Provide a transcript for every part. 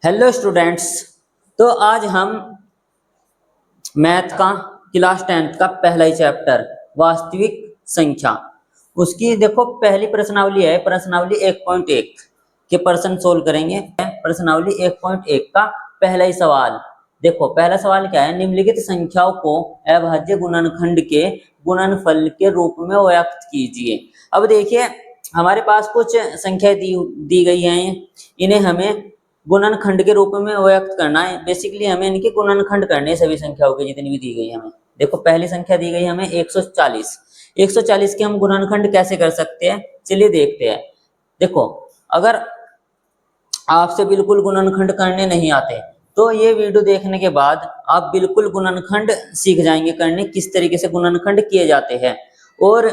Hello students. तो आज हम मैथ का क्लास 10th का पहला ही चैप्टर वास्तविक संख्या, उसकी देखो पहली प्रश्नावली है प्रश्नावली 1.1 के प्रश्न सोल्व करेंगे। प्रश्नावली 1.1 का पहला ही सवाल देखो। पहला सवाल क्या है, निम्नलिखित संख्याओं को अभाज्य गुणनखंड के गुणनफल के रूप में व्यक्त कीजिए। अब देखिए हमारे पास कुछ संख्याएं दी गई हैं, इन्हें हमें गुणनखंड के रूप में व्यक्त करना है। बेसिकली हमें इनके गुणनखंड करने हैं सभी संख्याओं के जितनी भी दी गई है हमें। देखो पहली संख्या दी गई है हमें 140। 140 के हम गुणनखंड कैसे कर सकते हैं, चलिए देखते हैं। देखो अगर आपसे बिल्कुल गुणनखंड करने नहीं आते तो ये वीडियो देखने के बाद आप बिल्कुल गुणनखंड सीख जाएंगे करने, किस तरीके से गुणनखंड किए जाते हैं। और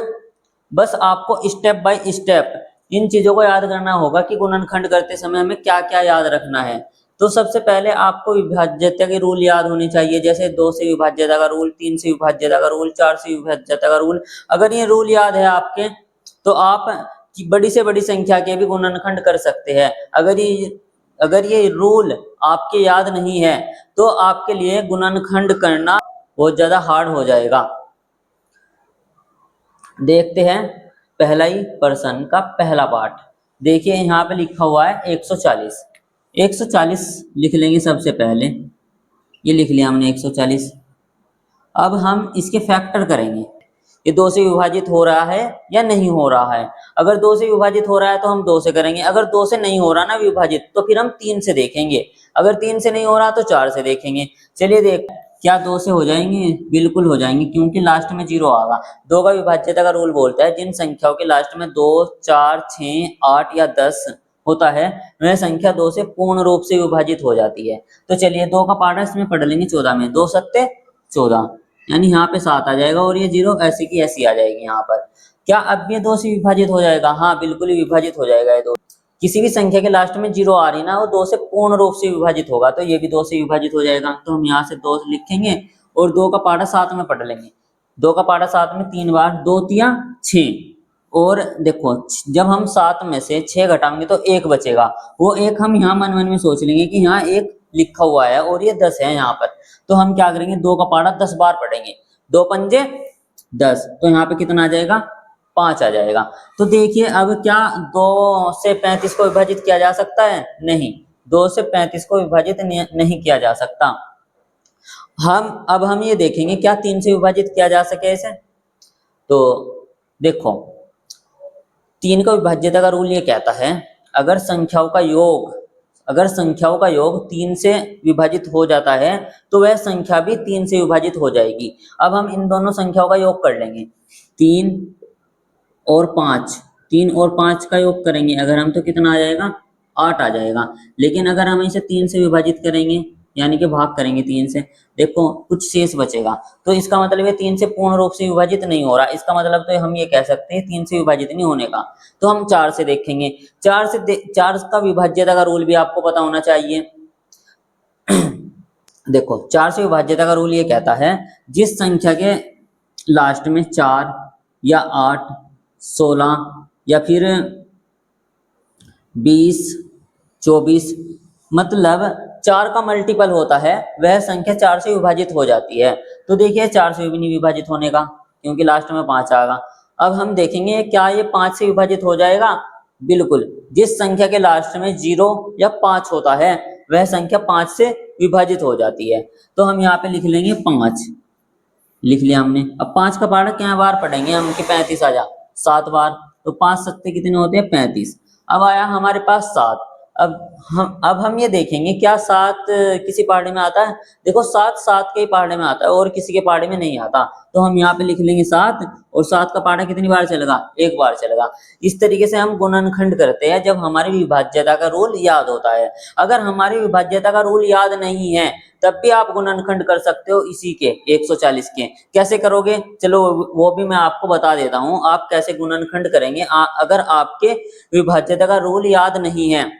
बस आपको स्टेप बाय स्टेप इन चीजों को याद करना होगा कि गुणनखंड करते समय हमें क्या क्या याद रखना है। तो सबसे पहले आपको विभाज्यता के रूल याद होने चाहिए, जैसे 2 से विभाज्यता का रूल, 3 से विभाज्यता का रूल, 4 से विभाज्यता का रूल। अगर ये रूल याद है आपके तो आप बड़ी से बड़ी संख्या के भी गुणनखंड कर सकते हैं। अगर ये रूल आपके याद नहीं है तो आपके लिए गुणनखंड करना बहुत ज्यादा हार्ड हो जाएगा। देखते हैं पहला ही प्रश्न का पहला पार्ट। देखिए यहाँ पे लिखा हुआ है 140। 140 लिख लेंगे सबसे पहले, ये लिख लिया हमने 140। अब हम इसके फैक्टर करेंगे, ये 2 से विभाजित हो रहा है या नहीं हो रहा है। अगर 2 से विभाजित हो रहा है तो हम 2 से करेंगे, अगर 2 से नहीं हो रहा ना विभाजित तो फिर हम 3 से देखेंगे, अगर 3 से नहीं हो रहा तो 4 से देखेंगे। चलिए देख क्या 2 से हो जाएंगे, बिल्कुल हो जाएंगे क्योंकि लास्ट में 0 आएगा। 2 का विभाज्यता का रूल बोलता है जिन संख्याओं के लास्ट में 2, 4, 6, 8 या 10 होता है वह संख्या 2 से पूर्ण रूप से विभाजित हो जाती है। तो चलिए 2 का पार्ट इसमें पढ़ लेंगे 14 में, 2 सत्ते 14, यानी यहाँ पे 7 आ जाएगा और ये 0 ऐसी की ऐसी आ जाएगी। यहाँ पर क्या अब ये 2 से विभाजित हो जाएगा? हाँ बिल्कुल ही विभाजित हो जाएगा। ये 2 किसी भी संख्या के लास्ट में 0 आ रही ना वो 2 से पूर्ण रूप से विभाजित होगा, तो ये भी 2 से विभाजित हो जाएगा। तो हम यहाँ से 2 लिखेंगे और 2 का पार्ट 7 में पढ़ लेंगे। 2 का पार्ट 7 में 3 बार, 2 तिया 6। और देखो जब हम 7 में से 6 घटाएंगे तो 1 बचेगा, वो 1 हम यहाँ मन मन में सोच लेंगे कि यहाँ 1 लिखा हुआ है और ये 10 है यहाँ पर। तो हम क्या करेंगे, 2 का पारा 10 बार पढ़ेंगे, 2 पंजे 10, तो यहाँ पे कितना आ जाएगा, 5 आ जाएगा। तो देखिए अब क्या 2 से 35 को विभाजित किया जा सकता है? नहीं, 2 से 35 को विभाजित नहीं किया जा सकता। हम ये देखेंगे क्या 3 से विभाजित किया जा सके इसे। तो देखो 3 का विभाज्यता का रूल ये कहता है अगर संख्याओं का योग 3 से विभाजित हो जाता है तो वह संख्या भी 3 से विभाजित हो जाएगी। अब हम इन दोनों संख्याओं का योग कर लेंगे, 3 और 5, 3 और 5 का योग करेंगे अगर हम तो कितना आ जाएगा, 8 आ जाएगा। लेकिन अगर हम इसे 3 से विभाजित करेंगे यानी कि भाग करेंगे 3 से, देखो कुछ शेष बचेगा, तो इसका मतलब है 3 से पूर्ण रूप से विभाजित नहीं हो रहा। इसका मतलब तो हम ये कह सकते हैं 3 से विभाजित नहीं होने का। तो हम 4 से देखेंगे, 4 का विभाज्यता का रूल भी आपको पता होना चाहिए। देखो 4 से विभाज्यता का रूल ये कहता है जिस संख्या के लास्ट में 4 या 8, 16 या फिर 20, 24 मतलब 4 का मल्टीपल होता है वह संख्या 4 से विभाजित हो जाती है। तो देखिए 4 से भी नहीं विभाजित होने का क्योंकि लास्ट में 5 आएगा। अब हम देखेंगे क्या ये 5 से विभाजित हो जाएगा? बिल्कुल, जिस संख्या के लास्ट में 0 या 5 होता है वह संख्या 5 से विभाजित हो जाती है। तो हम यहाँ पे लिख लेंगे 5, लिख लिया हमने। अब 5 का पारा क्या बार पढ़ेंगे हम कि 35 आ जा, 7 बार, तो 5 सत्ते कितने होते हैं, 35। अब आया हमारे पास 7। अब हम ये देखेंगे क्या 7 किसी पहाड़े में आता है? देखो 7 के ही पहाड़े में आता है और किसी के पहाड़े में नहीं आता। तो हम यहाँ पे लिख लेंगे 7 और 7 का पहाड़ा कितनी बार चलेगा, 1 बार चलेगा। इस तरीके से हम गुणनखंड करते हैं जब हमारी विभाज्यता का रूल याद होता है। अगर हमारी विभाज्यता का रूल याद नहीं है तब भी आप गुणनखंड कर सकते हो इसी के 140 के। कैसे करोगे, चलो वो भी मैं आपको बता देता हूँ आप कैसे गुणनखंड करेंगे अगर आपके विभाज्यता का रूल याद नहीं है।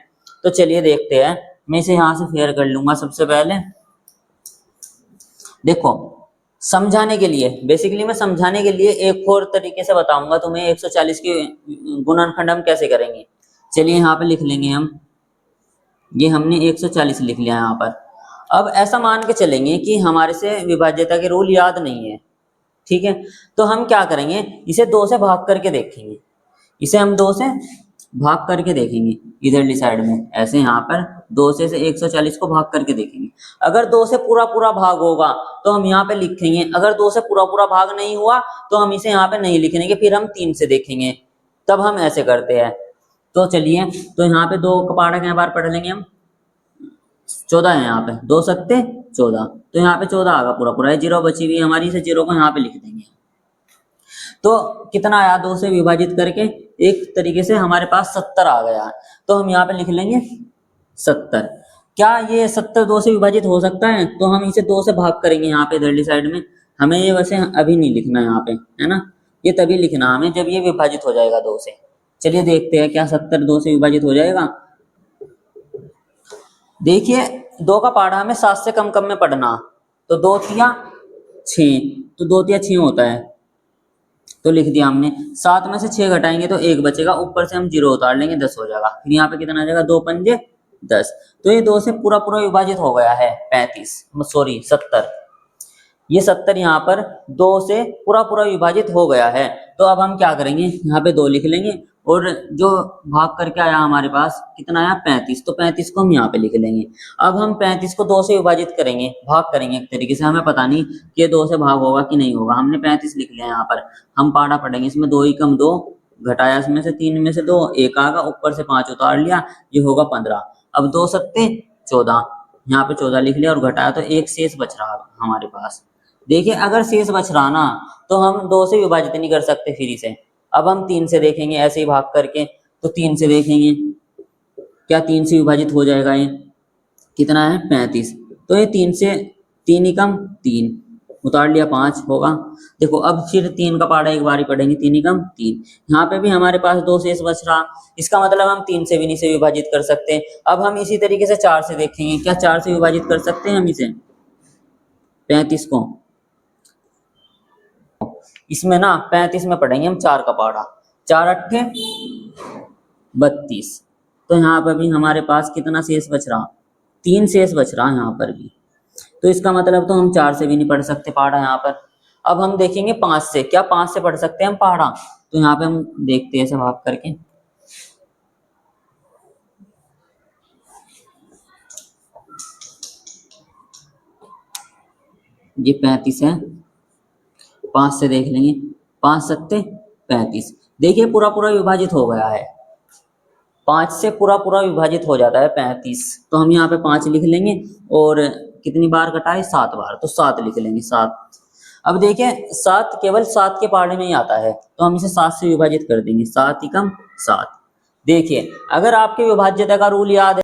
तो चलिए देखते हैं, मैं इसे यहां से फेयर कर लूंगा। सबसे पहले देखो समझाने के लिए, बेसिकली मैं समझाने के लिए एक और तरीके से बताऊंगा तुम्हें 140 के गुणनखंड हम कैसे करेंगे। चलिए यहाँ पे लिख लेंगे हम ये हमने 140 लिख लिया यहाँ पर। अब ऐसा मान के चलेंगे कि हमारे से विभाज्यता के रूल याद नहीं है, ठीक है, तो हम क्या करेंगे, इसे 2 से भाग करके देखेंगे। इसे हम 2 से भाग करके देखेंगे इधरली साइड में, ऐसे यहाँ पर 2 से 140 को भाग करके देखेंगे। अगर 2 से पूरा पूरा भाग होगा तो हम यहाँ पे लिखेंगे, अगर 2 से पूरा पूरा भाग नहीं हुआ तो हम इसे यहाँ पे नहीं लिखेंगे, फिर हम 3 से देखेंगे, तब हम ऐसे करते हैं। तो चलिए, तो यहाँ पे 2 कपाड़ा के बार पढ़ लेंगे हम। 14 है यहाँ पे, 2 सत्ते 14, तो यहाँ पे 14 आगा पूरा पूरा है, 0 बची हुई हमारी, इसे 0 को यहाँ पे लिख देंगे। तो कितना आया 2 से विभाजित करके, एक तरीके से हमारे पास 70 आ गया, तो हम यहाँ पे लिख लेंगे 70। क्या ये 70 2 से विभाजित हो सकता है? तो हम इसे 2 से भाग करेंगे यहाँ पे इधरली साइड में। हमें ये वैसे अभी नहीं लिखना यहाँ पे, है ना, ये तभी लिखना हमें जब ये विभाजित हो जाएगा 2 से। चलिए देखते हैं क्या 70 2 से विभाजित हो जाएगा। देखिए 2 का पहाड़ा हमें 7 से कम कम में पढ़ना, तो 2 तिया 6, तो 2 तिया 6 होता है, तो लिख दिया हमने। 7 में से 6 घटाएंगे तो 1 बचेगा, ऊपर से हम 0 उतार लेंगे, 10 हो जाएगा। फिर यहाँ पे कितना आ जाएगा, 2 पंजे 10, तो ये 2 से पूरा पूरा विभाजित हो गया है 70। ये 70 यहाँ पर 2 से पूरा पूरा विभाजित हो गया है। तो अब हम क्या करेंगे, यहाँ पे 2 लिख लेंगे, और जो भाग करके आया हमारे पास कितना आया 35, तो 35 को हम यहाँ पे लिख लेंगे। अब हम 35 को 2 से विभाजित करेंगे, भाग करेंगे एक तरीके से, हमें पता नहीं कि ये 2 से भाग होगा कि नहीं होगा। हमने 35 लिख लिया यहाँ पर, हम पाड़ा पढ़ेंगे, इसमें 2 ही कम 2 घटाया, इसमें से 3 में से 2 1 आगा, ऊपर से 5 उतार लिया, ये होगा 15। अब 2 सत्ते 14, यहाँ पे 14 लिख लिया और घटाया, तो एक शेष बच रहा हमारे पास। देखिए अगर शेष बच रहा ना, तो हम 2 से विभाजित नहीं कर सकते फिर इसे। अब हम 3 से देखेंगे, ऐसे ही भाग करके, तो 3 से देखेंगे, क्या 3 से विभाजित हो जाएगा? ये कितना है 35, तो ये 3 से 3 ही कम 3 उतार लिया, 5 होगा। देखो अब फिर 3 का पहाड़ा एक बार ही पढ़ेंगे, 3 ही कम 3, यहाँ पे भी हमारे पास 2 शेष बच रहा, इसका मतलब हम 3 से भी नहीं से विभाजित कर सकते। अब हम इसी तरीके से 4 से देखेंगे, क्या 4 से विभाजित कर सकते हैं हम इसे 35 को? इसमें ना 35 में पढ़ेंगे हम 4 का पहाड़ा, 4 अट्ठे 32, तो यहाँ पर भी हमारे पास कितना शेष बच रहा, 3 शेष बच रहा यहाँ पर भी। तो इसका मतलब तो हम 4 से भी नहीं पढ़ सकते पहाड़ा यहाँ पर। अब हम देखेंगे 5 से, क्या 5 से पढ़ सकते हैं हम पहाड़ा? तो यहाँ पे हम देखते हैं ऐसे भाग करके, ये 35 है, 5 से देख लेंगे, 5 सत्ते 35, देखिए पूरा पूरा विभाजित हो गया है, 5 से पूरा पूरा विभाजित हो जाता है 35, तो हम यहाँ पे 5 लिख लेंगे, और कितनी बार कटा है 7 बार, तो 7 लिख लेंगे 7। अब देखिए 7 केवल 7 के पहाड़े में ही आता है, तो हम इसे 7 से विभाजित कर देंगे, 7 ही कम 7। देखिए अगर आपके विभाज्यता का रूल याद है,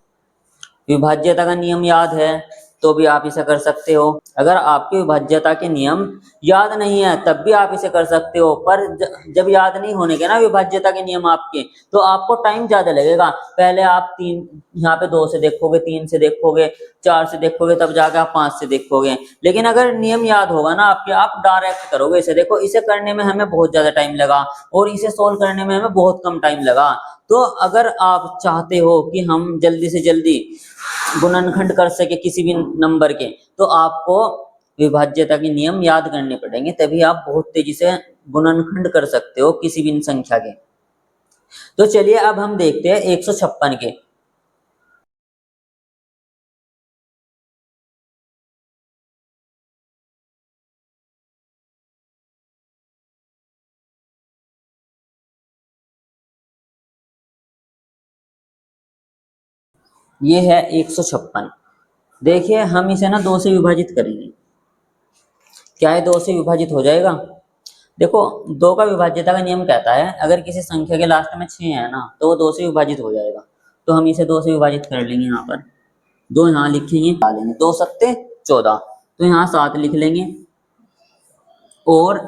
विभाज्यता का नियम याद है, तो भी आप इसे कर सकते हो। अगर आपके विभाज्यता के नियम याद नहीं है तब भी आप इसे कर सकते हो, पर जब याद नहीं होने के ना विभाज्यता के नियम आपके, तो आपको टाइम ज्यादा लगेगा। पहले आप 3 यहाँ पे 2 से देखोगे, 3 से देखोगे, 4 से देखोगे, तब जाकर आप 5 से देखोगे। लेकिन अगर नियम याद होगा ना आपके, आप डायरेक्ट करोगे इसे। देखो इसे करने में हमें बहुत ज्यादा टाइम लगा और इसे सोल्व करने में हमें बहुत कम टाइम लगा। तो अगर आप चाहते हो कि हम जल्दी से जल्दी गुणनखंड कर सके किसी भी नंबर के, तो आपको विभाज्यता के नियम याद करने पड़ेंगे, तभी आप बहुत तेजी से गुणनखंड कर सकते हो किसी भी संख्या के। तो चलिए अब हम देखते हैं 156 के। ये है 156। देखिए हम इसे ना 2 से विभाजित करेंगे, क्या है 2 से विभाजित हो जाएगा? देखो 2 का विभाज्यता का नियम कहता है अगर किसी संख्या के लास्ट में 6 है ना, तो वो 2 से विभाजित हो जाएगा। तो हम इसे 2 से विभाजित कर लेंगे, यहाँ पर 2 यहाँ लिखेंगे, डालेंगे, 2 सत्ते 14, तो यहाँ 7 लिख लेंगे, और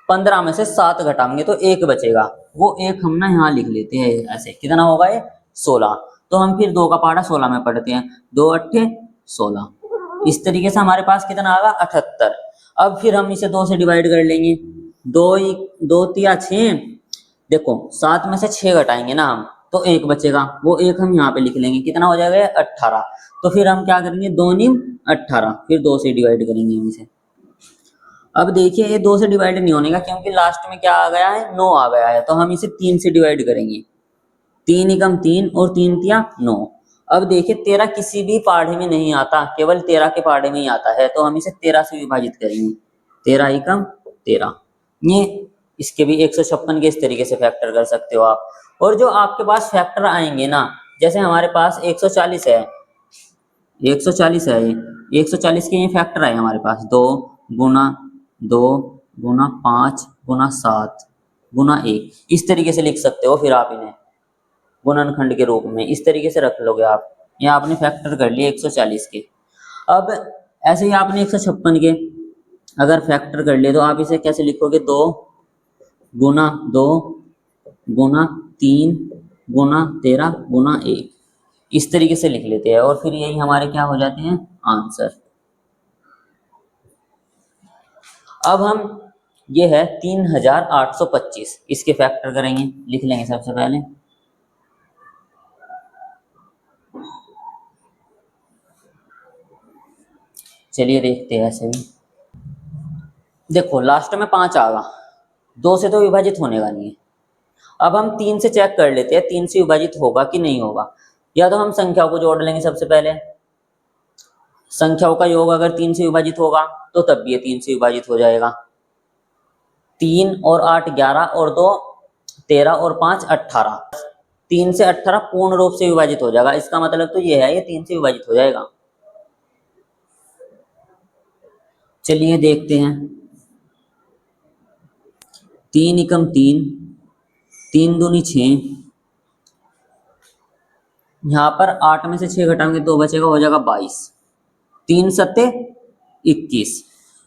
15 में से 7 घटाएंगे तो 1 बचेगा, वो 1 हम ना यहाँ लिख लेते हैं ऐसे, कितना होगा ये 16। तो हम फिर 2 का पहाड़ा 16 में पढ़ते हैं, 2 अट्ठे 16, इस तरीके से हमारे पास कितना आएगा 78। अब फिर हम इसे 2 से डिवाइड कर लेंगे, 2 तिया 6, देखो 7 में से 6 घटाएंगे ना हम, तो एक बचेगा, वो एक हम यहाँ पे लिख लेंगे, कितना हो जाएगा 18। तो फिर हम क्या करेंगे, 2 नीम 18, फिर 2 से डिवाइड करेंगे हम इसे। अब देखिए ये 2 से डिवाइड नहीं होने का, क्योंकि लास्ट में क्या आ गया है, 9 आ गया है, तो हम इसे 3 से डिवाइड करेंगे। 3 एकम 3 और 3 तिया 9। अब देखिए 13 किसी भी पहाड़े में नहीं आता, केवल 13 के पहाड़े में ही आता है, तो हम इसे 13 से विभाजित करेंगे। 13 एकम 13। ये इसके भी 156 के इस तरीके से फैक्टर कर सकते हो आप। और जो आपके पास फैक्टर आएंगे ना, जैसे हमारे पास 140 है, 140 है, ये 140 के ये फैक्टर आए हमारे पास, 2 गुना 2 गुना 5 गुना 7 गुना 1, इस तरीके से लिख सकते हो। फिर आप इन्हें गुणनखंड के रूप में इस तरीके से रख लोगे आप। ये आपने फैक्टर कर लिए 140 के। अब ऐसे ही आपने 156 के अगर फैक्टर कर लिए, तो आप इसे कैसे लिखोगे, 2 गुना 2 गुना 3 गुना 13 गुना 1, इस तरीके से लिख लेते हैं, और फिर यही हमारे क्या हो जाते हैं, आंसर। अब हम ये है 3825, इसके फैक्टर करेंगे, लिख लेंगे सबसे पहले। चलिए देखते हैं ऐसे भी। देखो लास्ट में 5 आएगा, 2 से तो विभाजित होने का नहीं है। अब हम 3 से चेक कर लेते हैं, 3 से विभाजित होगा कि नहीं होगा। या तो हम संख्याओं को जोड़ लेंगे सबसे पहले। संख्याओं का योग अगर 3 से विभाजित होगा तो तब भी ये 3 से विभाजित हो जाएगा। 3 और 8 11 और 2 13 और 5 18। 3 से 18 पूर्ण रूप से विभाजित हो जाएगा, इसका मतलब तो ये है, ये 3 से विभाजित हो जाएगा। चलिए देखते हैं। 3 एकम 3, 3 दूनी 6, यहाँ पर 8 में से 6 घटाएंगे तो बचेगा, हो जाएगा 22। 3 सत्ते 21,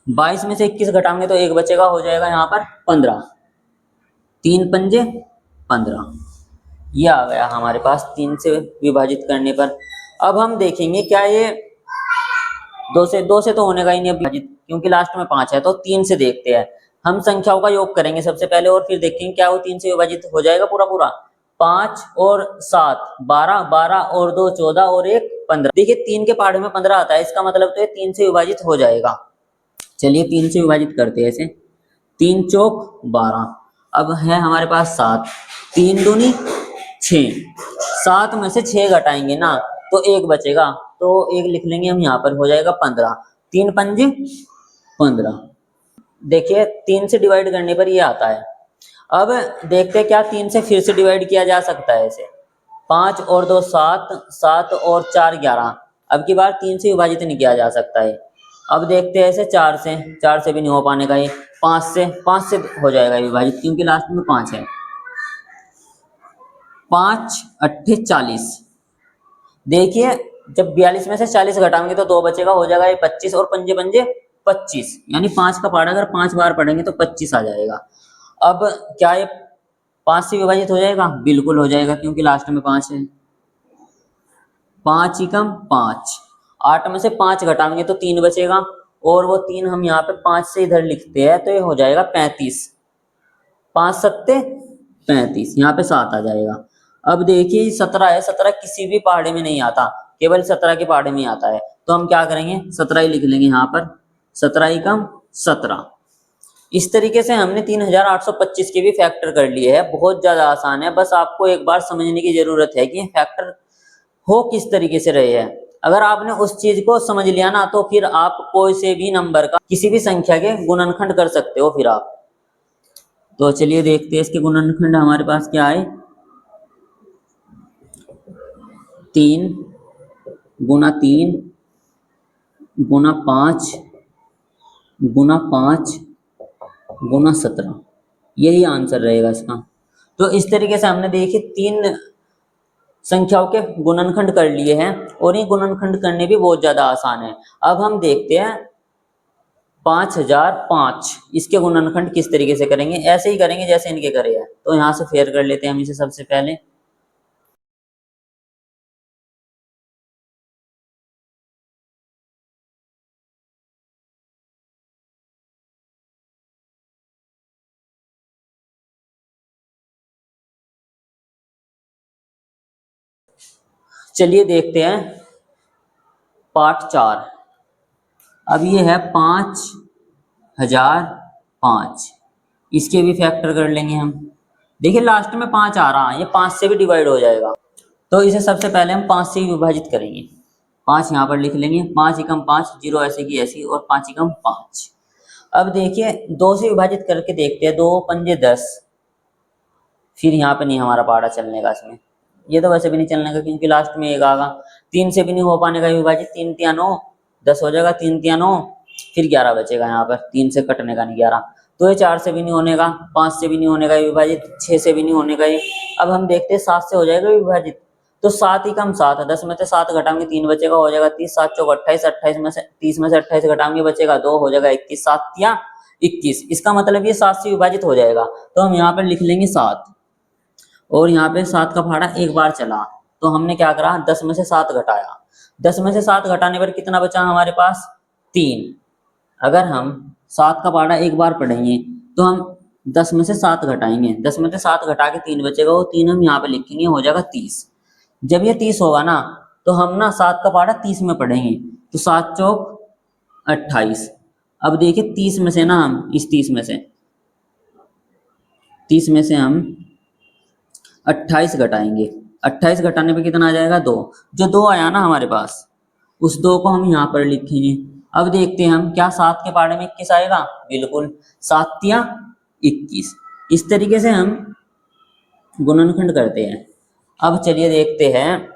22 में से 21 घटाएंगे तो एक बचेगा, हो जाएगा यहाँ पर 15। 3 पंजे 15, ये आ गया हमारे पास 3 से विभाजित करने पर। अब हम देखेंगे क्या ये 2 से तो होने का ही नहीं विभाजित, क्योंकि लास्ट में 5 है, तो 3 से देखते हैं। हम संख्याओं का योग करेंगे सबसे पहले, और फिर देखेंगे क्या वो 3 से विभाजित हो जाएगा पूरा पूरा। 5 और 7 12, 12 और 2 14 और 1 15। देखिए 3 के पहाड़े में 15 आता है, इसका मतलब तो ये 3 से विभाजित हो जाएगा। चलिए 3 से विभाजित करते हैं इसे। 3 चौक 12, अब है हमारे पास 7, 3 दूनी 6, 7 में से 6 घटाएंगे ना तो एक बचेगा, तो एक लिख लेंगे हम यहाँ पर, हो जाएगा 15। 3 पंजे 15। देखिए 3 से डिवाइड करने पर ये आता है। अब देखते हैं क्या 3 से फिर से डिवाइड किया जा सकता है इसे। 5 और 2 7, 7 और 4 11। अब की बार 3 से विभाजित नहीं किया जा सकता है। अब देखते हैं इसे 4 से भी नहीं हो पाने का, ये 5 से हो जाएगा विभाजित, क्योंकि लास्ट में 5 है। 5 अट्ठे 40। देखिए जब 42 में से 40 घटाएंगे तो 2 बचेगा, हो जाएगा ये 25, और पंजे पंजे 25, यानी 5 का पहाड़ा अगर 5 बार पढ़ेंगे तो 25 आ जाएगा। अब क्या ये 5 से विभाजित हो जाएगा, बिल्कुल हो जाएगा, क्योंकि लास्ट में 5 है। 5 एकम 5, 8 में से 5 घटाएंगे तो 3 बचेगा, और वो 3 हम यहाँ पे 5 से इधर लिखते हैं, तो ये हो जाएगा 35। 5 सत्ते 35, यहाँ पे 7 आ जाएगा। अब देखिए 17 है, 17 किसी भी पहाड़े में नहीं आता, केवल 17 के पहाड़े में ही आता है, तो हम क्या करेंगे, 17 ही लिख लेंगे यहाँ पर। 17 एकम 17। इस तरीके से हमने 3825 के भी फैक्टर कर लिए हैं। बहुत ज्यादा आसान है, बस आपको एक बार समझने की जरूरत है कि फैक्टर हो किस तरीके से रहे हैं। अगर आपने उस चीज को समझ लिया ना, तो फिर आप कोई से भी नंबर का, किसी भी संख्या के गुणनखंड कर सकते हो फिर आप। तो चलिए देखते हैं इसके गुणनखंड हमारे पास क्या है। 3 गुना 3 गुना 5 गुना 5 गुना 17, यही आंसर रहेगा इसका। तो इस तरीके से हमने देखिए 3 संख्याओं के गुणनखंड कर लिए हैं, और ये गुणनखंड करने भी बहुत ज्यादा आसान है। अब हम देखते हैं 5005, इसके गुणनखंड किस तरीके से करेंगे। ऐसे ही करेंगे जैसे इनके करे हैं, तो यहाँ से फेयर कर लेते हैं हम इसे सबसे पहले। चलिए देखते हैं पार्ट 4। अब ये है 5005, इसके भी फैक्टर कर लेंगे हम। देखिए लास्ट में 5 आ रहा है, ये 5 से भी डिवाइड हो जाएगा, तो इसे सबसे पहले हम 5 से ही विभाजित करेंगे। 5 यहाँ पर लिख लेंगे, 5 एकम 5, 0 ऐसे की ऐसी, और 5 एकम 5। अब देखिए 2 से विभाजित करके देखते हैं, 2 पंजे 10, फिर यहाँ पे नहीं हमारा पारा चलने का इसमें, ये तो वैसे भी नहीं चलने का क्योंकि लास्ट में 1 आएगा। 3 से भी नहीं हो पाने का विभाजित, 3 तिया 9, 10 हो जाएगा, 3 तिया 9, फिर 11 बचेगा यहाँ पर, 3 से कटने का नहीं 11, तो ये 4 से भी नहीं होने का, 5 से भी नहीं होने का विभाजित, 6 से भी नहीं होने का ये। अब हम देखते हैं 7 से हो जाएगा विभाजित, तो 7 ही कम 7 है, 10 में से 7 घटाएंगे 3 बचेगा, हो जाएगा 30, 7 चौक 28, 28 में से 30 में से 28 घटाएंगे बचेगा 2, हो जाएगा 21, 7 तिया 21। इसका मतलब ये 7 से विभाजित हो जाएगा, तो हम यहाँ पर लिख लेंगे 7, और यहाँ पे 7 का फाड़ा एक बार चला, तो हमने क्या करा, 10 में से 7 घटाया, 10 में से 7 घटाने पर कितना बचा हमारे पास, 3। अगर हम 7 का फाड़ा एक बार पढ़ेंगे तो हम 10 में से 7 घटाएंगे, 10 में से 7 घटा के 3 बचेगा, वो 3 हम यहाँ पे लिखेंगे, हो जाएगा 30। जब ये 30 होगा ना, तो हम ना 7 का फाड़ा 30 में पढ़ेंगे, तो 7 चौक 28। अब देखिए 30 में से ना हम इस 30 में से हम 28 घटाएंगे, 28 घटाने पे कितना आ जाएगा, 2। जो 2 आया ना हमारे पास, उस 2 को हम यहाँ पर लिखेंगे। अब देखते हैं हम, क्या 7 के पाड़े में 21 आएगा, बिल्कुल, 7 तिया 21। इस तरीके से हम गुणनखंड करते हैं। अब चलिए देखते हैं,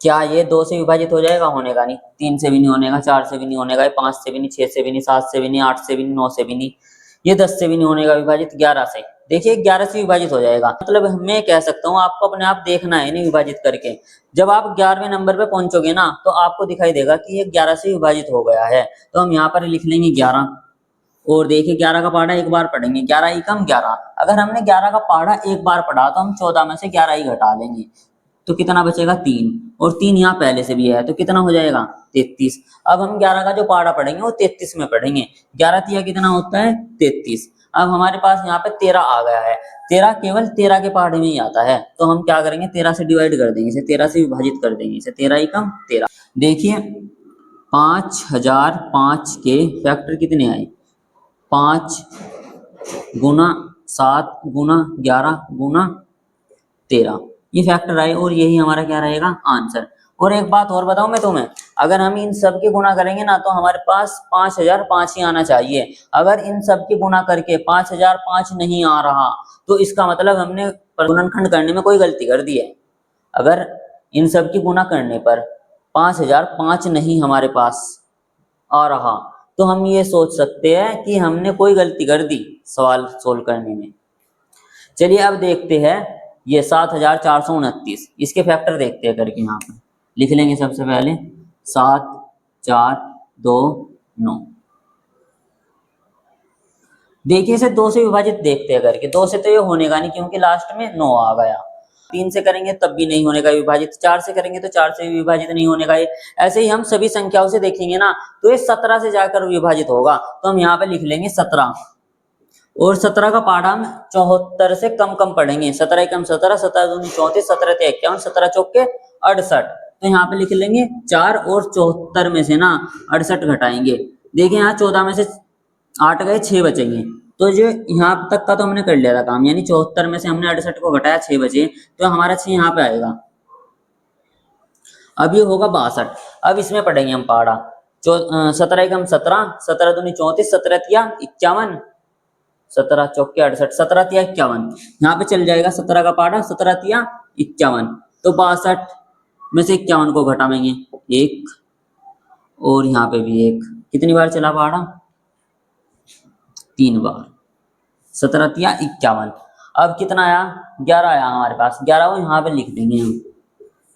क्या ये 2 से विभाजित हो जाएगा, होने का नहीं, 3 से भी नहीं होने का, 4 से भी नहीं होने का, 5 से भी नहीं, 6 से भी नहीं, 7 से भी नहीं, 8 से भी नहीं, 9 से भी नहीं, ये 10 से भी नहीं होने का विभाजित, 11 से। देखिए 11 से विभाजित हो जाएगा, मतलब मैं कह सकता हूँ आपको अपने आप देखना है नहीं विभाजित करके। जब आप 11वें नंबर पे पहुंचोगे ना, तो आपको दिखाई देगा कि ये 11 से विभाजित हो गया है, तो हम यहाँ पर लिख लेंगे 11। और देखिए 11 का पहाड़ा एक बार पढ़ेंगे, 11 एकम 11। अगर हमने 11 का पहाड़ा एक बार पढ़ा तो हम 14 में से 11 ही घटा लेंगे, तो कितना बचेगा, 3, और 3 यहाँ पहले से भी है, तो कितना हो जाएगा, 33। अब हम 11 का जो पहाड़ा पढ़ेंगे वो 33 में पढ़ेंगे, 11 तिया कितना होता है, 33। अब हमारे पास यहाँ पे 13 आ गया है, 13 केवल 13 के पहाड़े में ही आता है, तो हम क्या करेंगे, 13 से डिवाइड कर देंगे, इसे 13 से विभाजित कर देंगे, इसे 13 एकम 13। देखिए 5005 के फैक्टर कितने आए, 5 गुना 7 गुना 11 गुना 13, ये फैक्टर आए, और यही हमारा क्या रहेगा, आंसर। और एक बात और बताऊं मैं तुम्हें, अगर हम इन सब के गुणा करेंगे ना, तो हमारे पास 5005 ही आना चाहिए। अगर इन सब के गुणा करके 5005 नहीं आ रहा, तो इसका मतलब हमने गुणनखंड करने में कोई गलती कर दी है। अगर इन सब की गुणा करने पर 5005 नहीं हमारे पास आ रहा, तो हम ये सोच सकते हैं कि हमने कोई गलती कर दी सवाल सोल्व करने में। चलिए अब देखते हैं ये 7429, इसके फैक्टर देखते हैं करके। यहाँ पर लिख लेंगे सबसे पहले 7 4 2 9। देखिए इसे 2 से विभाजित देखते हैं करके, 2 से तो ये होने का नहीं क्योंकि लास्ट में 9 आ गया, 3 से करेंगे तब भी नहीं होने का विभाजित, 4 से करेंगे तो 4 से भी विभाजित नहीं होने का ये। ऐसे ही हम सभी संख्याओं से देखेंगे ना, तो ये 17 से जाकर विभाजित होगा, तो हम यहाँ पे लिख लेंगे 17। और 17 का पाढ़ा हम 74 से कम कम पढ़ेंगे, 17 एकम 17, 17 दूनी 34, 17 ते 51, 17 चौके 68, तो यहाँ पे लिख लेंगे 4, और 74 में से ना 68 घटाएंगे। देखिए यहाँ 14 में से 8 गए, 6 बचेंगे, तो जो यहाँ तक का तो हमने कर लिया था काम, यानी 74 में से हमने 68 को घटाया, 6 बचे, तो हमारा 6 यहाँ पे आएगा। अब ये होगा 62। अब इसमें पढ़ेंगे हम पाढ़ा, 17 एकम 17, 17 दूनी 34, 17 तिया 51, 17 चौके 68, 17 तिया 51, यहाँ पे चल जाएगा 17 का पाढ़ा, 17 तिया 51, तो 62 में से 51 को घटाएंगे 1, और यहाँ पे भी 1, कितनी बार चला पाढ़ा, 3 बार, 17 तिया 51। अब कितना आया, 11 आया हमारे पास, 11 को यहाँ पे लिख देंगे हम,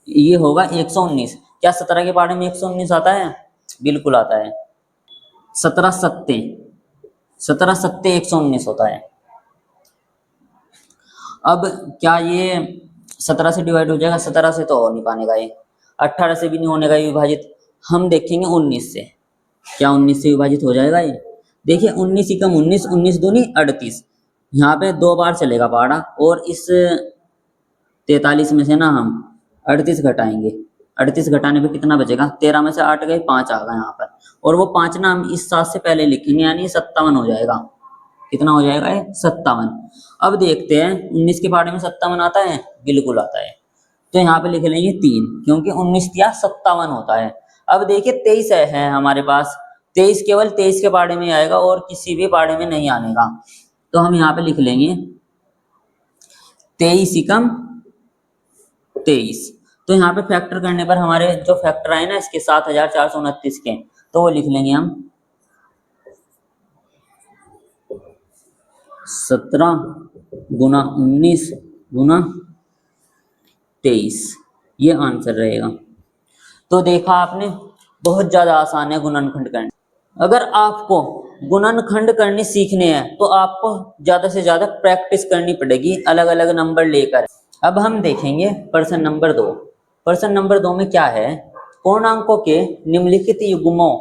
ये होगा 119। क्या 17 के पाढ़े में 119 आता है, बिल्कुल आता है, 17 सत्ते 119 होता है। अब क्या ये 17 से डिवाइड हो जाएगा, 17 से तो हो नहीं पाने का, ये 18 से भी नहीं होने का विभाजित, हम देखेंगे 19 से, क्या 19 से विभाजित हो जाएगा ये। देखिए 19 एकम 19, 19 दूनी 38, यहाँ पे 2 बार चलेगा पाढ़ा, और इस 43 में से ना हम 38 घटाएंगे, 38 घटाने पे कितना बचेगा, 13 में से 8 गए, 5 आ गए यहाँ पर, और वो 5 ना हम इस 7 से पहले लिखेंगे, यानी 57 हो जाएगा। कितना हो जाएगा ये, 57। अब देखते हैं 19 के पहाड़े में 57 आता है, बिल्कुल आता है। तो यहाँ पे लिख लेंगे 3, क्योंकि 19 या 57 होता है। अब देखिए 23 है हमारे पास, 23 केवल 23 के पहाड़े में आएगा और किसी भी पहाड़े में नहीं आने का। तो हम यहाँ पे लिख लेंगे 23 एकम 23। तो यहाँ पे फैक्टर करने पर हमारे जो फैक्टर आए ना इसके 7429 के, तो वो लिख लेंगे हम 17 गुना 19 गुना 23, ये आंसर रहेगा। तो देखा आपने, बहुत ज्यादा आसान है गुणनखंड करना। अगर आपको गुणनखंड करनी सीखने हैं तो आपको ज्यादा से ज्यादा प्रैक्टिस करनी पड़ेगी अलग अलग नंबर लेकर। अब हम देखेंगे प्रश्न नंबर 2। प्रश्न नंबर 2 में क्या है, पूर्णांकों के निम्नलिखित युग्मों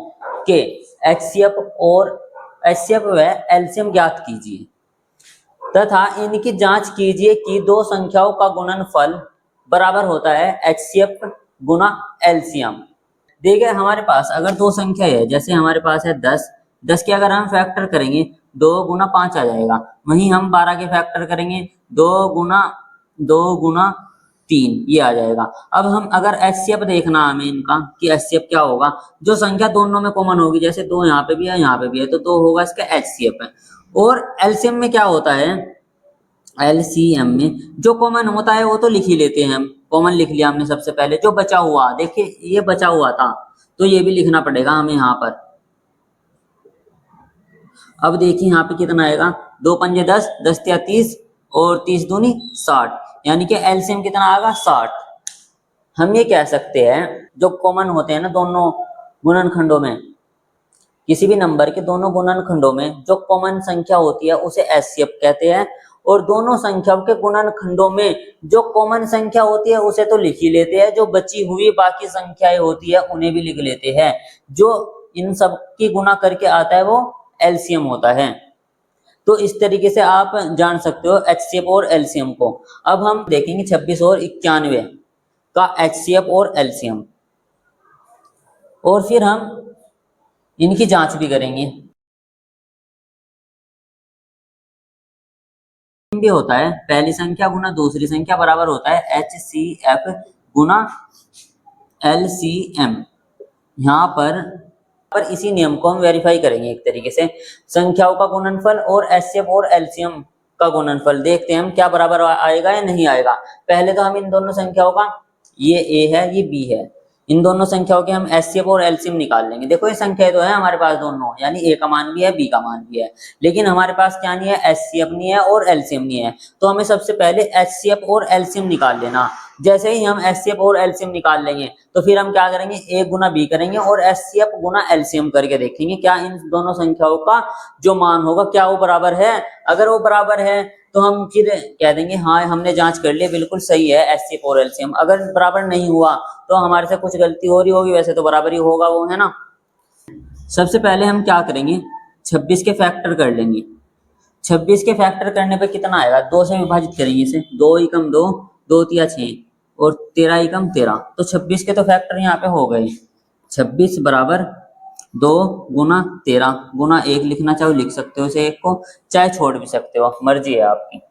के HCF व एलसीएम ज्ञात कीजिए तथा इनकी जांच कीजिए कि दो संख्याओं का गुणनफल बराबर होता है HCF गुना एलसीएम। देखिए हमारे पास अगर दो संख्या है, जैसे हमारे पास है 10 के अगर हम फैक्टर करेंगे 2 गुना 5 आ जाएगा। वहीं हम 12 के फैक्टर करेंगे 2 गुना 3, ये आ जाएगा। अब हम अगर HCF देखना हमें इनका कि HCF क्या होगा, जो संख्या दोनों में कॉमन होगी, जैसे 2 यहाँ पे भी है यहाँ पे भी है, तो 2 होगा इसका HCF है। और एलसीएम में क्या होता है, एलसीएम में जो कॉमन होता है वो तो लिख ही लेते हैं हम, कॉमन लिख लिया हमने सबसे पहले। जो बचा हुआ, देखिए ये बचा हुआ था तो ये भी लिखना पड़ेगा हमें यहाँ पर। अब देखिए यहाँ पे कितना आएगा, 2 पंजे 10, 10 या 30 और 30 दूनी 60, यानी कि एलसीएम कितना आएगा 60। हम ये कह सकते हैं जो कॉमन होते हैं ना दोनों गुणनखंडों में, किसी भी नंबर के दोनों गुणनखंडों में जो कॉमन संख्या होती है उसे HCF कहते हैं, और दोनों संख्याओं के गुणनखंडों में जो कॉमन संख्या होती है उसे तो लिख ही लेते हैं, जो बची हुई बाकी संख्याएं होती है उन्हें भी लिख लेते हैं। जो इन सब की गुणा करके आता है वो एलसीएम होता है। तो इस तरीके से आप जान सकते हो HCF और एलसीएम को। अब हम देखेंगे 26 और 91 का HCF और एलसीएम, और फिर हम इनकी जांच भी करेंगे। भी होता है पहली संख्या गुना दूसरी संख्या बराबर होता है HCF गुना LCM। यहाँ पर इसी नियम को हम वेरीफाई करेंगे एक तरीके से, संख्याओं का गुणनफल और HCF और LCM का गुणनफल। देखते हैं हम क्या बराबर आएगा या नहीं आएगा। पहले तो हम इन दोनों संख्याओं का, ये A है ये B है, इन दोनों संख्याओं के हम HCF और LCM निकाल लेंगे। देखो ये संख्या तो है हमारे पास दोनों, यानी A का मान भी है B का मान भी है, लेकिन हमारे पास क्या नहीं है, HCF नहीं है और LCM नहीं है। तो हमें सबसे पहले HCF और LCM निकाल लेना। जैसे ही हम HCF और LCM निकाल लेंगे तो फिर हम क्या करेंगे, A गुना B करेंगे और HCF गुना LCM करके देखेंगे क्या इन दोनों संख्याओं का जो मान होगा क्या वो बराबर है। अगर वो बराबर है तो हम फिर कह देंगे हाँ हमने जांच कर ली, बिल्कुल सही है HCF और LCM। अगर बराबर नहीं हुआ तो हमारे से कुछ गलती हो रही होगी, वैसे तो बराबर ही होगा वो, है ना। सबसे पहले हम क्या करेंगे, 26 के फैक्टर कर लेंगे। 26 के फैक्टर करने पे कितना आएगा, 2 से विभाजित करेंगे इसे, 2 एकम 2, 2 तिया 6 और 13 एकम 13। तो 26 के तो फैक्टर यहाँ पे हो गए। 26 बराबर 2 गुना 13 गुना 1 लिखना चाहो लिख सकते हो इसे, एक को चाहे छोड़ भी सकते हो, मर्जी है आपकी।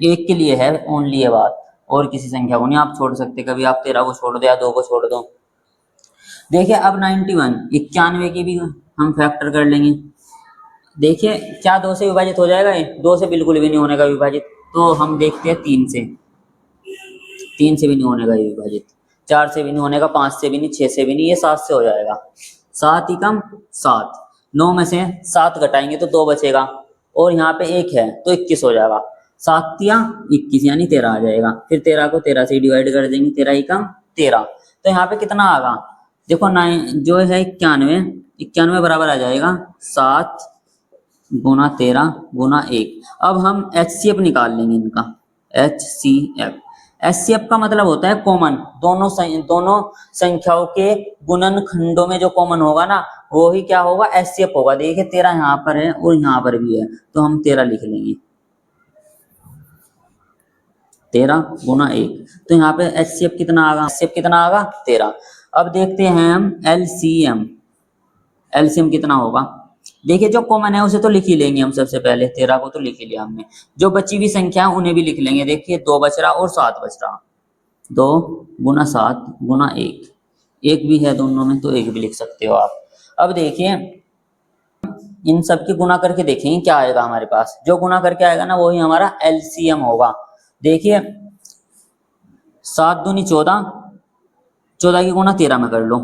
एक के लिए है ओनली ये बात, और किसी संख्या को नहीं आप छोड़ सकते। कभी आप 13 को छोड़ दो या 2 को छोड़ दो। देखिए अब 91 91 की भी हम फैक्टर कर लेंगे। देखिए क्या 2 से विभाजित हो जाएगा, 2 से बिल्कुल भी नहीं होने का विभाजित। तो हम देखते हैं 3 से, 3 से भी नहीं होने का विभाजित, 4 से भी नहीं होने का, 5 से भी नहीं, 6 से भी नहीं, ये 7 से हो जाएगा। 7 एकम 7, 9 में से 7 घटाएंगे तो 2 बचेगा, और यहाँ पे 1 है तो 21 हो जाएगा। 7 तिया 21 यानी 13 आ जाएगा। फिर 13 को 13 से डिवाइड कर देंगे, 13 एकम 13। तो यहाँ पे कितना आएगा, देखो 9 जो है 91 बराबर आ जाएगा 7 गुना 13 गुना 1। अब हम HCF निकाल लेंगे इनका, HCF का मतलब होता है कॉमन, दोनों संख्याओं के गुणनखंडों में जो कॉमन होगा ना वो ही क्या होगा, HCF होगा। देखिए 13 यहाँ पर है और यहाँ पर भी है तो हम 13 लिख लेंगे। 13 गुना 1, तो यहाँ पे HCF कितना आगा, HCF कितना आगा 13। अब देखते हैं हम LCM, LCM कितना होगा। देखिए जो कॉमन है उसे तो लिख ही लेंगे हम, सबसे पहले 13 को तो लिख ही लिया हमने, जो बची हुई संख्या है उन्हें भी लिख लेंगे। देखिए 2 बच रहा और 7 बच रहा, 2 गुना 7 गुना 1, एक भी है दोनों में तो एक भी लिख सकते हो आप। अब देखिए इन सब की गुना करके देखेंगे क्या आएगा हमारे पास, जो गुना करके आएगा ना वही हमारा LCM होगा। देखिए 7 दूनी 14, 14 की गुना 13 में कर लो,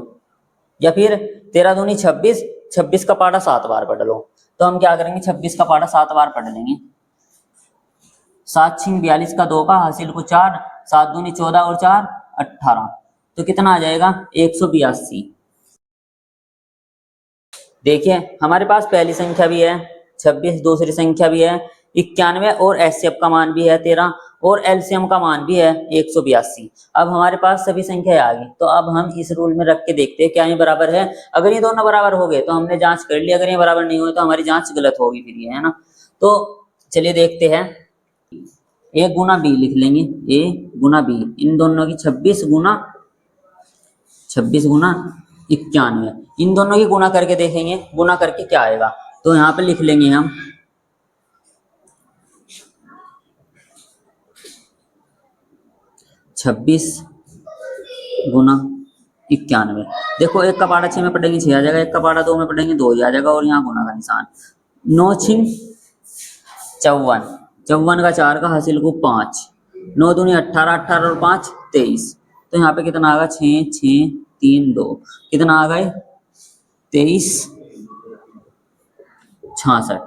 या फिर 13 दूनी 26, 26 का पारा 7 बार पढ़ लो। तो हम क्या करेंगे, 26 का पारा 7 बार पढ़ लेंगे। 7 छिंग 42 का 2 का हासिल को 4, 7 दूनी 14 और 4 18, तो कितना आ जाएगा 182। देखिए हमारे पास पहली संख्या भी है 26, दूसरी संख्या भी है 91 और HCF का मान भी है 13 और LCM का मान भी है 182। अब हमारे पास सभी संख्याएं आ गई, तो अब हम इस रूल में रख के देखते हैं क्या ये बराबर है। अगर ये दोनों बराबर हो गए तो हमने जांच कर ली, अगर ये बराबर नहीं हुए तो हमारी जांच गलत होगी फिर ये, है ना। तो चलिए देखते हैं, A गुना B लिख लेंगे, A गुना B, इन दोनों की 26 गुना 91, इन दोनों की गुना करके देखेंगे, गुना करके क्या आएगा। तो यहाँ पे लिख लेंगे हम 26 गुना 91। देखो एक का पारा 6 में पढ़ेंगे 6 आ जाएगा, एक का पारा 2 में पढ़ेंगे 2 ही आ जाएगा, और यहाँ गुना का निशान। 9 छिंग 54, 54 का 4 का हासिल को 5, 9 दूनी 18, 18 और 5 23, तो यहाँ पे कितना आ गया 6 6 3 2, कितना आ गए 23 66।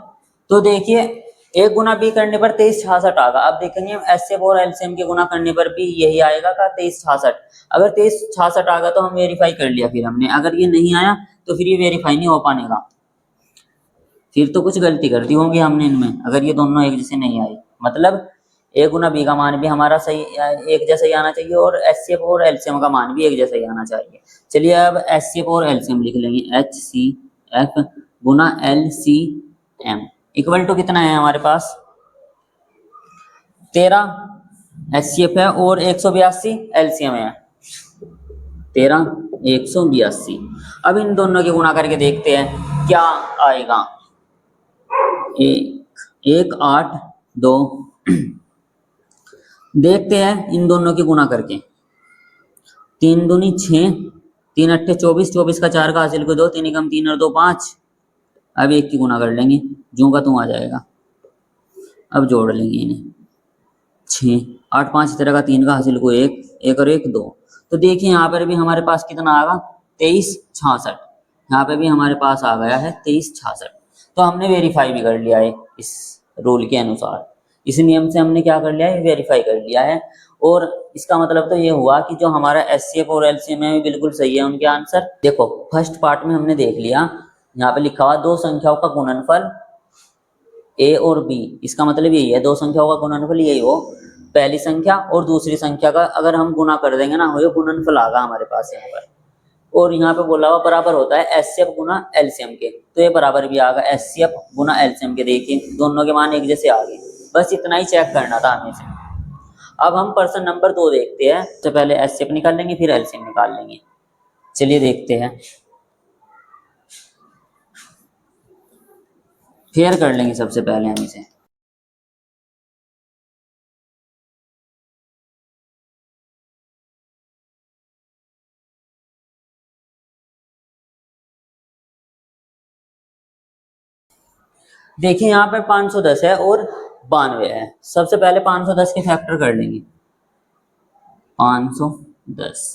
तो देखिए A गुना B करने पर 23 66 आएगा। अब देखेंगे HCF और LCM के गुना करने पर भी यही आएगा का 23 66। अगर 23 66 आ गया तो हम वेरीफाई कर लिया फिर हमने, अगर ये नहीं आया तो फिर ये वेरीफाई नहीं हो पाने का, फिर तो कुछ गलती कर दी होंगी हमने इनमें, अगर ये दोनों एक जैसे नहीं आई। मतलब A गुना B का मान भी हमारा सही एक जैसा ही आना चाहिए और HCF और LCM का मान भी एक जैसा ही आना चाहिए। चलिए अब HCF और LCM लिख लेंगे, HCF गुना LCM इक्वल टू कितना है हमारे पास 13 HCF है और 182 LCM है, 13 182। अब इन दोनों के गुना करके देखते हैं क्या आएगा। 1 8 2, देखते हैं इन दोनों की गुना करके। 3 दूनी 6, 3 अट्ठे 24, 24 का 4 का हासिल को 2, 3 एकम 3 और 2 5। अब एक की गुना कर लेंगे, जूं का तू आ जाएगा। अब जोड़ लेंगे इन्हें, 6 8 5 13 का 3 का हासिल को 1, 1 और 1 2। तो देखिए यहाँ पर भी हमारे पास कितना आएगा 23 66, यहाँ पे भी हमारे पास आ गया है 23 66। तो हमने वेरीफाई भी कर लिया है इस रूल के अनुसार, इस नियम से हमने क्या कर लिया है वेरीफाई कर लिया है। और इसका मतलब तो ये हुआ कि जो हमारा HCF और LCM है बिल्कुल सही है उनके आंसर। देखो फर्स्ट पार्ट में हमने देख लिया, यहाँ पे लिखा हुआ दो संख्याओं का गुणनफल A और B, इसका मतलब यही है दो संख्याओं का गुणनफल यही हो, पहली संख्या और दूसरी संख्या का अगर हम गुना कर देंगे ना ये गुणनफल आगा हमारे पास यहाँ पर। और यहाँ पे बोला हुआ बराबर होता है HCF गुना LCM के, तो ये बराबर भी आगा HCF गुना LCM के। देखिए दोनों के मान एक जैसे आ गए, बस इतना ही चेक करना था हमें से। अब हम प्रश्न नंबर 2 देखते हैं, सबसे पहले HCF निकाल लेंगे फिर LCM निकाल लेंगे। चलिए देखते हैं, फेयर कर लेंगे सबसे पहले हम इसे। देखिए यहाँ पे 510 है और 92 है, सबसे पहले 510 के फैक्टर कर लेंगे। 510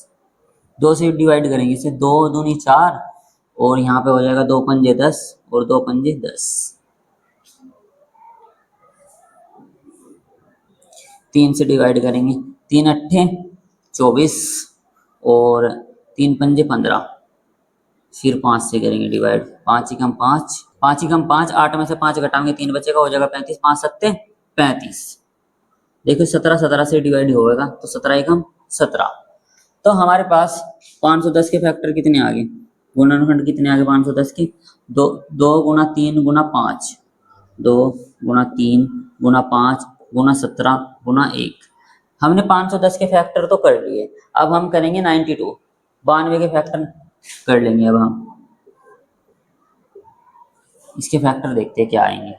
2 से डिवाइड करेंगे इसे, 2 दूनी 4 और यहाँ पे हो जाएगा 2 पंजे 10 और 2 पंजे 10, 3 से डिवाइड करेंगे, 3 अट्ठे 24 और 3 पंजे 15, फिर 5 से करेंगे डिवाइड, 5 एकम 5, 5 एकम 5, 8 में से 5 घटाएंगे 3 बचेगा, हो जाएगा 35, 5 सत्ते 35। देखो 17 17 से डिवाइड होगा तो 17 एकम 17। तो हमारे पास 510 के फैक्टर कितने आ गए, गुणनखंड कितने आ गए 510 के, 2 गुना 3 गुना 5, 2 गुना 3 गुना 5 गुना 17 गुना 1, हमने 510 के फैक्टर तो कर लिए, अब हम करेंगे 92, 92 के फैक्टर कर लेंगे। अब हम इसके फैक्टर देखते हैं क्या आएंगे।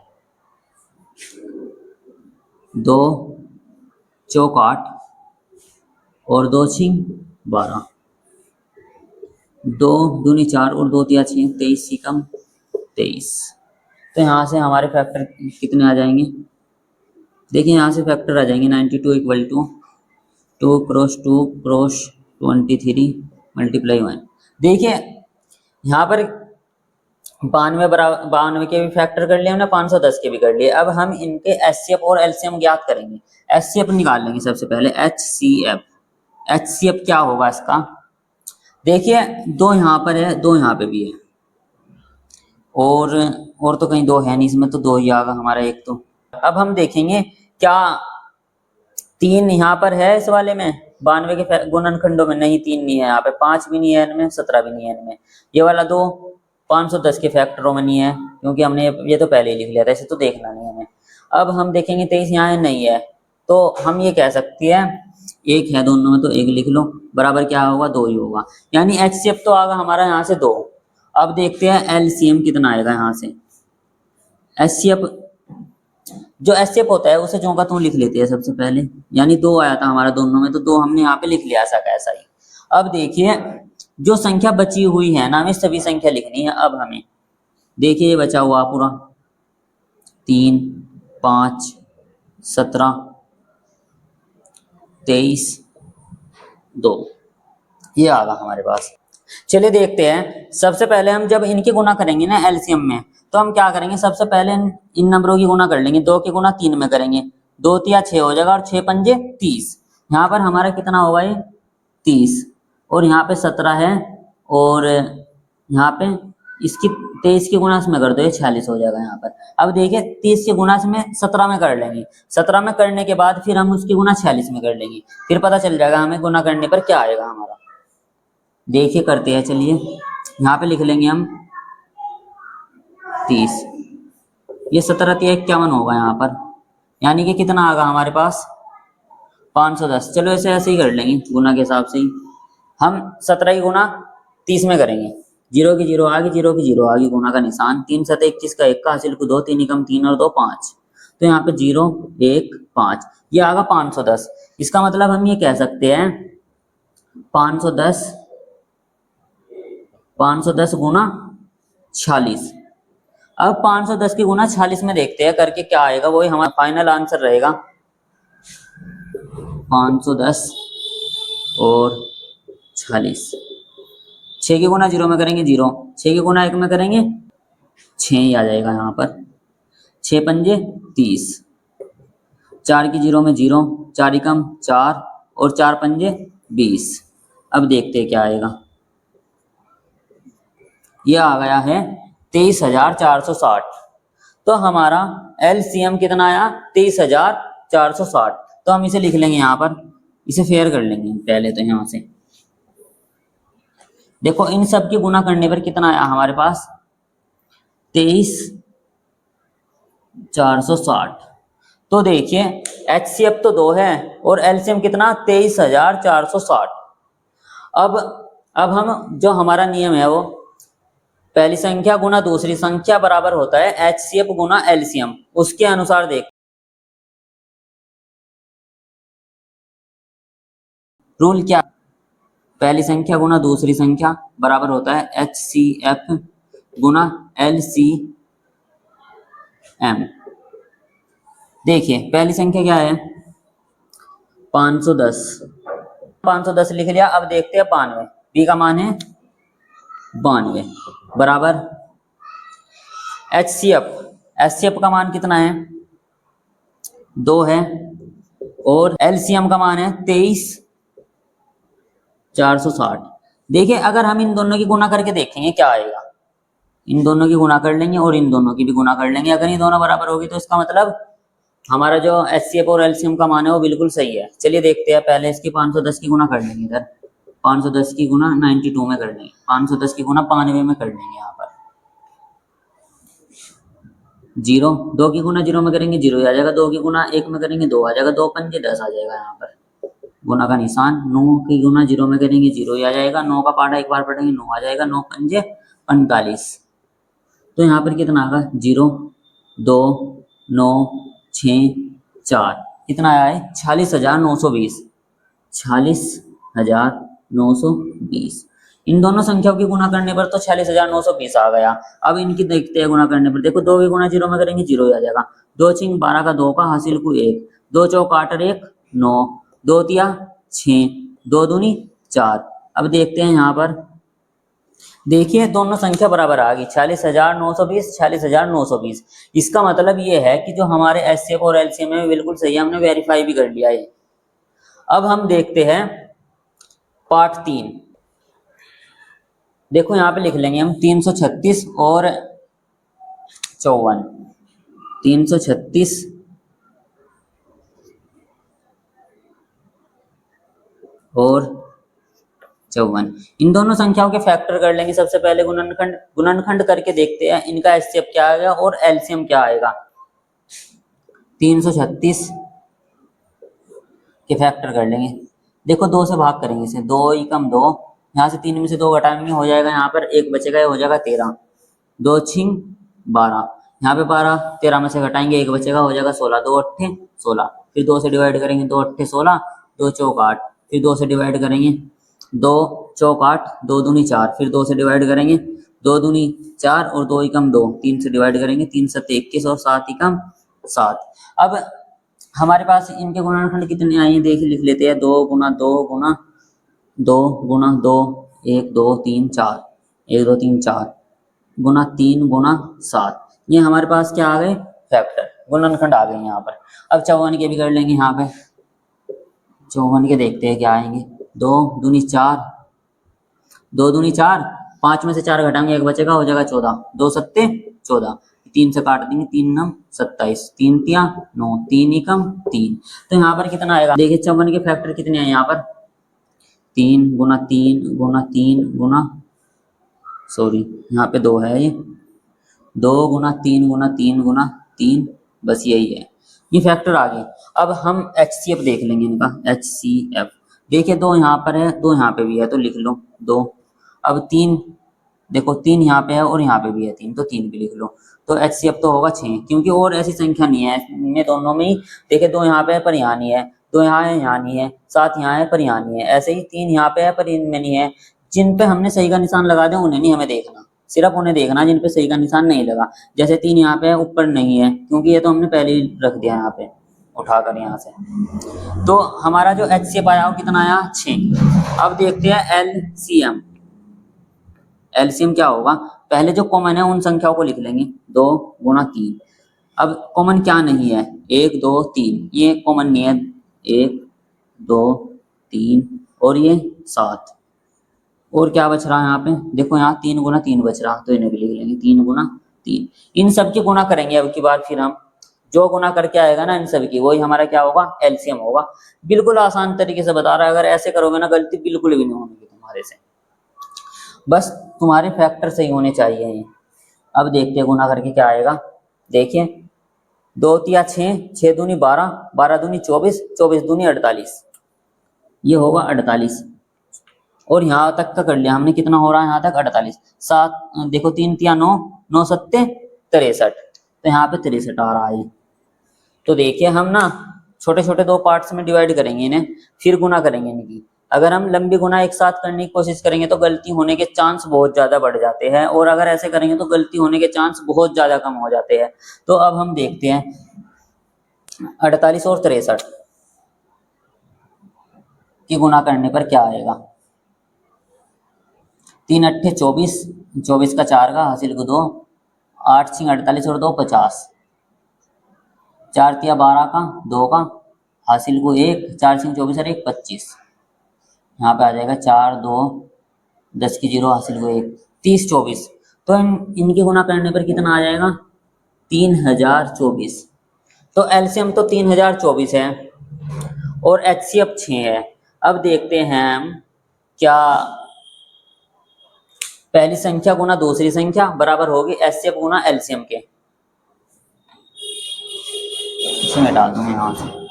2 चौक 8 और 2 छिंग 12, 2 दूनी 4 और 2 तिया 6, 23 कम 23। तो यहाँ से हमारे फैक्टर कितने आ जाएंगे, देखिए यहाँ से फैक्टर आ जाएंगे 92 equal to 2 cross 2 cross 23 multiply 1। देखिए यहाँ पर 92 के भी फैक्टर कर लिए हमने, 510 के भी कर लिए। अब हम इनके एचसीएफ और एलसीएम ज्ञात करेंगे। एचसीएफ निकाल लेंगे सबसे पहले, एचसीएफ। एचसीएफ क्या होगा इसका, देखिए 2 यहाँ पर है, 2 यहाँ पे भी है, और तो कहीं 2 है नहीं, इसमें तो 2 ही आएगा हमारा एक तो। अब हम देखेंगे क्या 3 यहाँ पर है इस वाले में 92 के गुणनखंडों में, नहीं 3 नहीं है यहाँ पे, 5 भी नहीं है इनमें, 17 भी नहीं है इनमें। ये वाला 2 510 के फैक्टरों में नहीं है, क्योंकि हमने ये तो पहले ही लिख लिया था, इसे तो देखना नहीं हमें। अब हम देखेंगे 23 यहाँ है, नहीं है, तो हम ये कह सकते हैं 1 है दोनों में, तो 1 लिख लो, बराबर क्या होगा 2 ही होगा, यानी एचसीएफ तो आएगा हमारा यहाँ से 2। अब देखते हैं एलसीएम कितना आएगा यहाँ से। एचसीएफ, जो एचसीएफ होता है उसे जो का तुम लिख लेते हैं सबसे पहले, यानी 2 आया था हमारा दोनों में, तो 2 हमने यहाँ पे लिख लिया ऐसा कैसा ही। अब देखिए जो संख्या बची हुई है ना, हमें सभी संख्या लिखनी है। अब हमें देखिए ये बचा हुआ पूरा 3 5 17 23 2, ये आ गया हमारे पास। चलिए देखते हैं, सबसे पहले हम जब इनके गुना करेंगे ना एलसीएम में, तो हम क्या करेंगे, सबसे पहले इन नंबरों की गुना कर लेंगे। 2 के गुना 3 में करेंगे, 2 तिया 6 हो जाएगा, और 6 पंजे 30। यहाँ पर हमारा कितना होगा ये 30, और यहाँ पे 17 है, और यहाँ पे इसकी 23 के गुना इसमें कर दो, ये 46 हो जाएगा यहाँ पर। अब देखिए 30 के गुना में 17 में कर लेंगे, 17 में करने के बाद फिर हम उसकी गुना 46 में कर लेंगे, फिर पता चल जाएगा हमें गुना करने पर क्या आएगा हमारा। देखिए करते हैं, चलिए यहाँ पे लिख लेंगे हम 30, ये 17 तिया 51 होगा यहाँ पर, यानी कि कितना आएगा हमारे पास 510। चलो ऐसे ऐसे ही कर लेंगे गुना के हिसाब से ही, हम 17 की गुना 30 में करेंगे, 0 की 0 आगे, 0 की 0 आगे, गुना का निशान, 3 7 21 का 1 का हासिल को 2, 3 एकम 3 और 2 5, तो यहाँ पे 0 1 5, ये आगा 510। इसका मतलब हम ये कह सकते हैं 510 गुना 46। अब 510 की गुना 46 में देखते हैं करके क्या आएगा, वही हमारा फाइनल आंसर रहेगा। 510 और 46, 6 की गुना 0 में करेंगे 0, 6 की गुना 1 में करेंगे 6 ही आ जाएगा यहाँ पर, 6 पंजे 30, 4 की 0 में 0, 4 एकम 4 और 4 पंजे 20। अब देखते हैं क्या आएगा, यह आ गया है 23,460। तो हमारा एलसीएम कितना आया 23,460। तो हम इसे लिख लेंगे यहाँ पर, इसे फेयर कर लेंगे पहले तो यहाँ से। देखो इन सब की गुना करने पर कितना आया हमारे पास 23,460। तो देखिए एचसीएफ तो 2 है और एलसीएम कितना 23,460। अब हम जो हमारा नियम है वो पहली संख्या गुना दूसरी संख्या बराबर होता है एचसीएफ गुना एलसीएम, उसके अनुसार देख रूल क्या, पहली संख्या गुना दूसरी संख्या बराबर होता है एचसीएफ गुना एलसीएम। देखिए पहली संख्या क्या है 510, 510 लिख लिया। अब देखते हैं 92, बी का मान है 92 बराबर एचसीएफ, एचसीएफ का मान कितना है 2 है, और एलसीएम का मान है 23,460। देखिए अगर हम इन दोनों की गुना करके देखेंगे क्या आएगा, इन दोनों की गुना कर लेंगे और इन दोनों की भी गुना कर लेंगे, अगर ये दोनों बराबर होगी तो इसका मतलब हमारा जो एचसीएफ और एलसीएम का मान है वो बिल्कुल सही है। चलिए देखते हैं, पहले इसकी 510 की गुना कर लेंगे, इधर 510 की गुना 92 में कर लेंगे, 510 की गुना 92 में कर लेंगे, यहाँ पर 0, 2 की गुना 0 में करेंगे 0 आ जाएगा, 2 की गुना 1 में करेंगे 2 आ जाएगा, 2 पंजे 10 आ जाएगा यहाँ पर। गुना का निशान, 9 की गुना 0 में करेंगे 0 ही आ जाएगा, 9 का पार्ट एक बार पढ़ेंगे 9 आ जाएगा, 9 पंजे 45। तो यहाँ पर कितना आएगा 0 2 9 6 4, कितना आया है 46,920, 46,920। इन दोनों संख्याओं की गुना करने पर तो 46,920 आ गया। अब इनकी देखते हैं गुना करने पर, देखो 2 की गुना 0 में करेंगे 0 ही आ जाएगा, 2 छिंग 12 का 2 का हासिल को 1, 2 चौक 8 और 1 9, 2 तिया 6, 2 दूनी 4। अब देखते हैं यहाँ पर, देखिए दोनों संख्या बराबर आ गई, 46,920 46,920। इसका मतलब ये है कि जो हमारे एचसीएफ और एलसीएम है बिल्कुल सही है, हमने वेरीफाई भी कर लिया है। अब हम देखते हैं पार्ट 3। देखो यहाँ पे लिख लेंगे हम 336 और 54, 336 और 54, इन दोनों संख्याओं के फैक्टर कर लेंगे। सबसे पहले गुणनखंड करके देखते हैं इनका एचसीएफ क्या आएगा और एलसीएम क्या आएगा। 336 के फैक्टर कर लेंगे, देखो 2 से भाग करेंगे इसे, 2 एकम 2, यहाँ से 3 में से 2 घटाएंगे हो जाएगा यहाँ पर 1 बचेगा, हो जाएगा 13, 2 छिंग 12, यहाँ पे 12 13 में से घटाएंगे 1 बचेगा, हो जाएगा 16, 2 अट्ठे 16, फिर 2 से डिवाइड करेंगे 2 अट्ठे 16, 2 चौक 8, फिर 2 से डिवाइड करेंगे 2 चौक 8, 2 दूनी 4, फिर 2 से डिवाइड करेंगे 2 दूनी 4 और 2 एकम 2, 3 से डिवाइड करेंगे 3 सत्ते 21 और 7 एकम 7। अब हमारे पास इनके गुणनखंड कितने आए देख लिख लेते हैं, 2 गुना 2 गुना 2 गुना 2 1 2 3 4, 1 2 3 4 गुना 3 गुना 7, ये हमारे पास क्या आ गए फैक्टर, गुणनखंड आ गए यहाँ पर। अब 54 के भी कर लेंगे, यहाँ पे 54 के देखते हैं क्या आएंगे, 2 दूनी 4, 2 दूनी 4, 5 में से 4 घटाएंगे 1 बचेगा, हो जाएगा 14, 2 सत्ते 14, 3 से काट देंगे 3 नम 27, 3 तिया 9, 3 एकम 3। तो यहाँ पर कितना आएगा, देखिए 54 के फैक्टर कितने हैं यहाँ पर, 3 गुना 3 गुना 3 गुना, सॉरी यहाँ पे 2 है, ये 2 गुना 3 गुना 3 गुना 3, बस यही है, ये फैक्टर आ गए। अब हम एचसीएफ देख लेंगे इनका, एचसीएफ देखिए 2 यहाँ पर है 2 यहाँ पे भी है तो लिख लो 2। अब 3 देखो 3 यहाँ पे है और यहाँ पे भी है 3, तो 3 भी लिख लो। तो एचसीएफ तो होगा 6, क्योंकि और ऐसी संख्या नहीं है इनमें दोनों में ही, देखिए 2 यहाँ पे है पर यहाँ नहीं है, 2 यहाँ है यहाँ नहीं है, 7 यहाँ है पर यहाँ नहीं है, ऐसे ही 3 यहाँ पे है पर इनमें नहीं है। जिन पे हमने सही का निशान लगा दिया उन्हें नहीं हमें देखना, सिर्फ उन्हें देखना जिन पे सही का निशान नहीं लगा। जैसे 3 यहाँ पे है ऊपर नहीं है, क्योंकि ये तो हमने पहले ही रख दिया यहाँ पे उठाकर यहाँ से। तो हमारा जो एचसीएफ आया वो कितना आया 6। अब देखते हैं एलसीएम, एलसीएम क्या होगा, पहले जो कॉमन है उन संख्याओं को लिख लेंगे, 2 गुना 3। अब कॉमन क्या नहीं है, 1 2 3, ये कॉमन नहीं है, 1 2 3 और ये 7, और क्या बच रहा है यहाँ पे, देखो यहाँ 3 गुना 3 बच रहा, तो इन्हें भी लिख लेंगे 3 गुना 3। इन सब की गुना करेंगे अब की बार, फिर हम जो गुना करके आएगा ना इन सब की, वही हमारा क्या होगा एलसीएम होगा। बिल्कुल आसान तरीके से बता रहा है, अगर ऐसे करोगे ना गलती बिल्कुल भी नहीं होगी तुम्हारे से, बस तुम्हारे फैक्टर सही होने चाहिए। अब देखते हैं गुना करके क्या आएगा, देखिए 2 तिया 6, 6 दूनी 12, 12 दूनी 24, 24 दूनी 48, ये होगा 48। और यहाँ तक का कर लिया हमने, कितना हो रहा है यहाँ तक 48, 7 देखो 3 तिया 9, 9 सत्ते 63, तो यहाँ पे 63 आ रहा है। तो देखिए हम ना छोटे छोटे 2 पार्ट्स में डिवाइड करेंगे इन्हें, फिर गुना करेंगे इनकी। अगर हम लंबी गुना एक साथ करने की कोशिश करेंगे तो गलती होने के चांस बहुत ज्यादा बढ़ जाते हैं, और अगर ऐसे करेंगे तो गलती होने के चांस बहुत ज्यादा कम हो जाते हैं। तो अब हम देखते हैं 48 और 63 की गुना करने पर क्या आएगा, 3 अट्ठे 24, 24 का 4 का हासिल को 2, 8 छिंग 48 और 2 50, 4 तिया 12 का 2 का हासिल को 1, 4 छिंग 24 और 1 25, यहाँ पे आ जाएगा 4 2 10 की 0 हासिल को 1, 30 24। तो इनकी गुना करने पर कितना आ जाएगा 3024। तो एलसीएम तो 3024 है और एचसीएफ 6 है। अब देखते हैं हम क्या पहली संख्या गुना दूसरी संख्या बराबर होगी एचसीएफ गुना एलसीएम के, इसे मैं डाल दूंगा यहाँ से।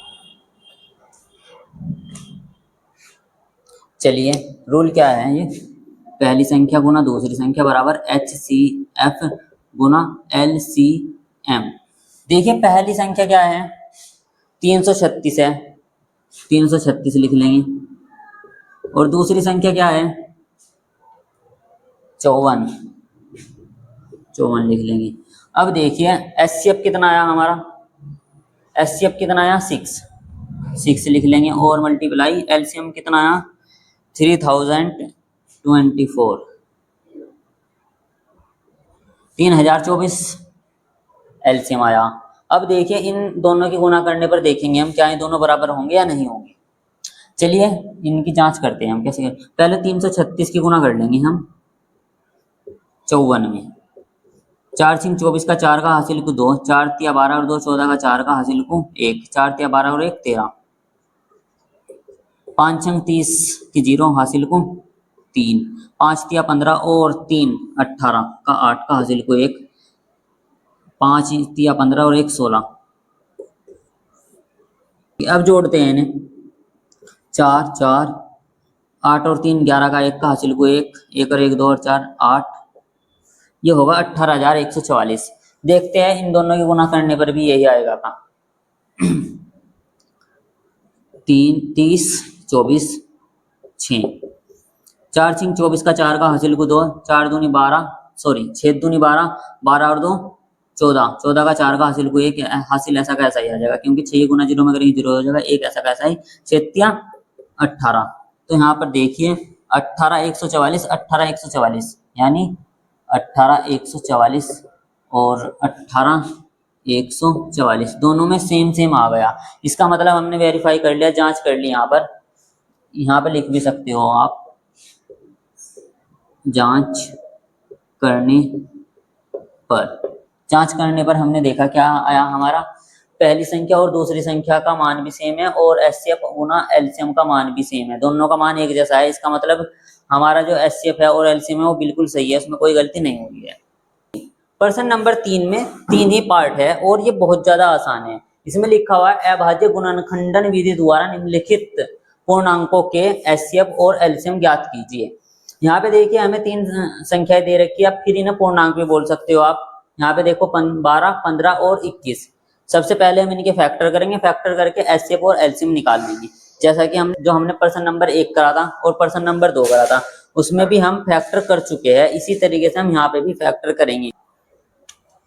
चलिए रूल क्या है ये, पहली संख्या गुना दूसरी संख्या बराबर HCF गुना LCM। देखिए पहली संख्या क्या है, 336 है, 336 लिख लेंगे। और दूसरी संख्या क्या है, 54, 54 लिख लेंगे। अब देखिए HCF कितना आया हमारा, HCF कितना आया 6, 6 लिख लेंगे। और मल्टीप्लाई LCM कितना आया 3024, 3024 LCM आया। अब देखिए इन दोनों की गुणा करने पर देखेंगे हम क्या ये दोनों बराबर होंगे या नहीं होंगे। चलिए इनकी जांच करते हैं हम कैसे करें। पहले 336 की गुणा कर लेंगे हम 54 में, 4 सिंह 24 का 4 का हासिल को 2, 4 तिया 12 और 2 14 का 4 का हासिल को 1, 4 तिया 12 और 1 13, 5 छंग 30 की 0 हासिल को 3, 5 तिया 15 और 3 18 का 8 का हासिल को 1, 5 तिया 15 और 1 16। अब जोड़ते हैं इन्हें, 4 4 8 और 3 11 का 1 का हासिल को 1, 1 और 1 2 और 4 8, ये होगा 18,144। देखते हैं इन दोनों की गुणा करने पर भी यही आएगा था। 3 30 24 6, 4 सिंह 24 का 4 का हासिल को 2, 4 दूनी 12 सॉरी 6 दूनी 12, 12 और 2 14, 14 का 4 का हासिल को 1, हासिल ऐसा कैसा ही आ जाएगा क्योंकि 6 गुना 0 में करेंगे 0 हो जाएगा, 1 ऐसा कैसा ही 6 18। तो यहाँ पर देखिए 18,144, 18,144 यानी 18,144 और 18,144 दोनों में सेम सेम आ गया। इसका मतलब हमने वेरीफाई कर लिया, जांच कर ली। यहाँ पर लिख भी सकते हो आप, जांच करने जांच करने पर हमने देखा क्या आया हमारा, पहली संख्या और दूसरी संख्या का मान भी सेम है और HCF गुना LCM का मान भी सेम है, दोनों का मान एक जैसा है। इसका मतलब हमारा जो HCF है और LCM है वो बिल्कुल सही है, उसमें कोई गलती नहीं हुई है। प्रश्न नंबर 3 में 3 ही पार्ट है और ये बहुत ज्यादा आसान है। इसमें लिखा हुआ है अभाज्य गुणनखंडन विधि द्वारा निम्नलिखित पूर्णांकों के HCF और LCM ज्ञात कीजिए। यहाँ पे देखिए हमें 3 संख्याएं दे रखी है, आप फिर इन्हें पूर्णांक भी बोल सकते हो आप। यहाँ पे देखो 12 15 और 21। सबसे पहले हम इनके फैक्टर करेंगे, फैक्टर करके HCF और LCM निकाल लेंगे। जैसा कि हमने प्रश्न नंबर 1 करा था और प्रश्न नंबर 2 करा था, उसमें भी हम फैक्टर कर चुके हैं। इसी तरीके से हम यहाँ पे भी फैक्टर करेंगे।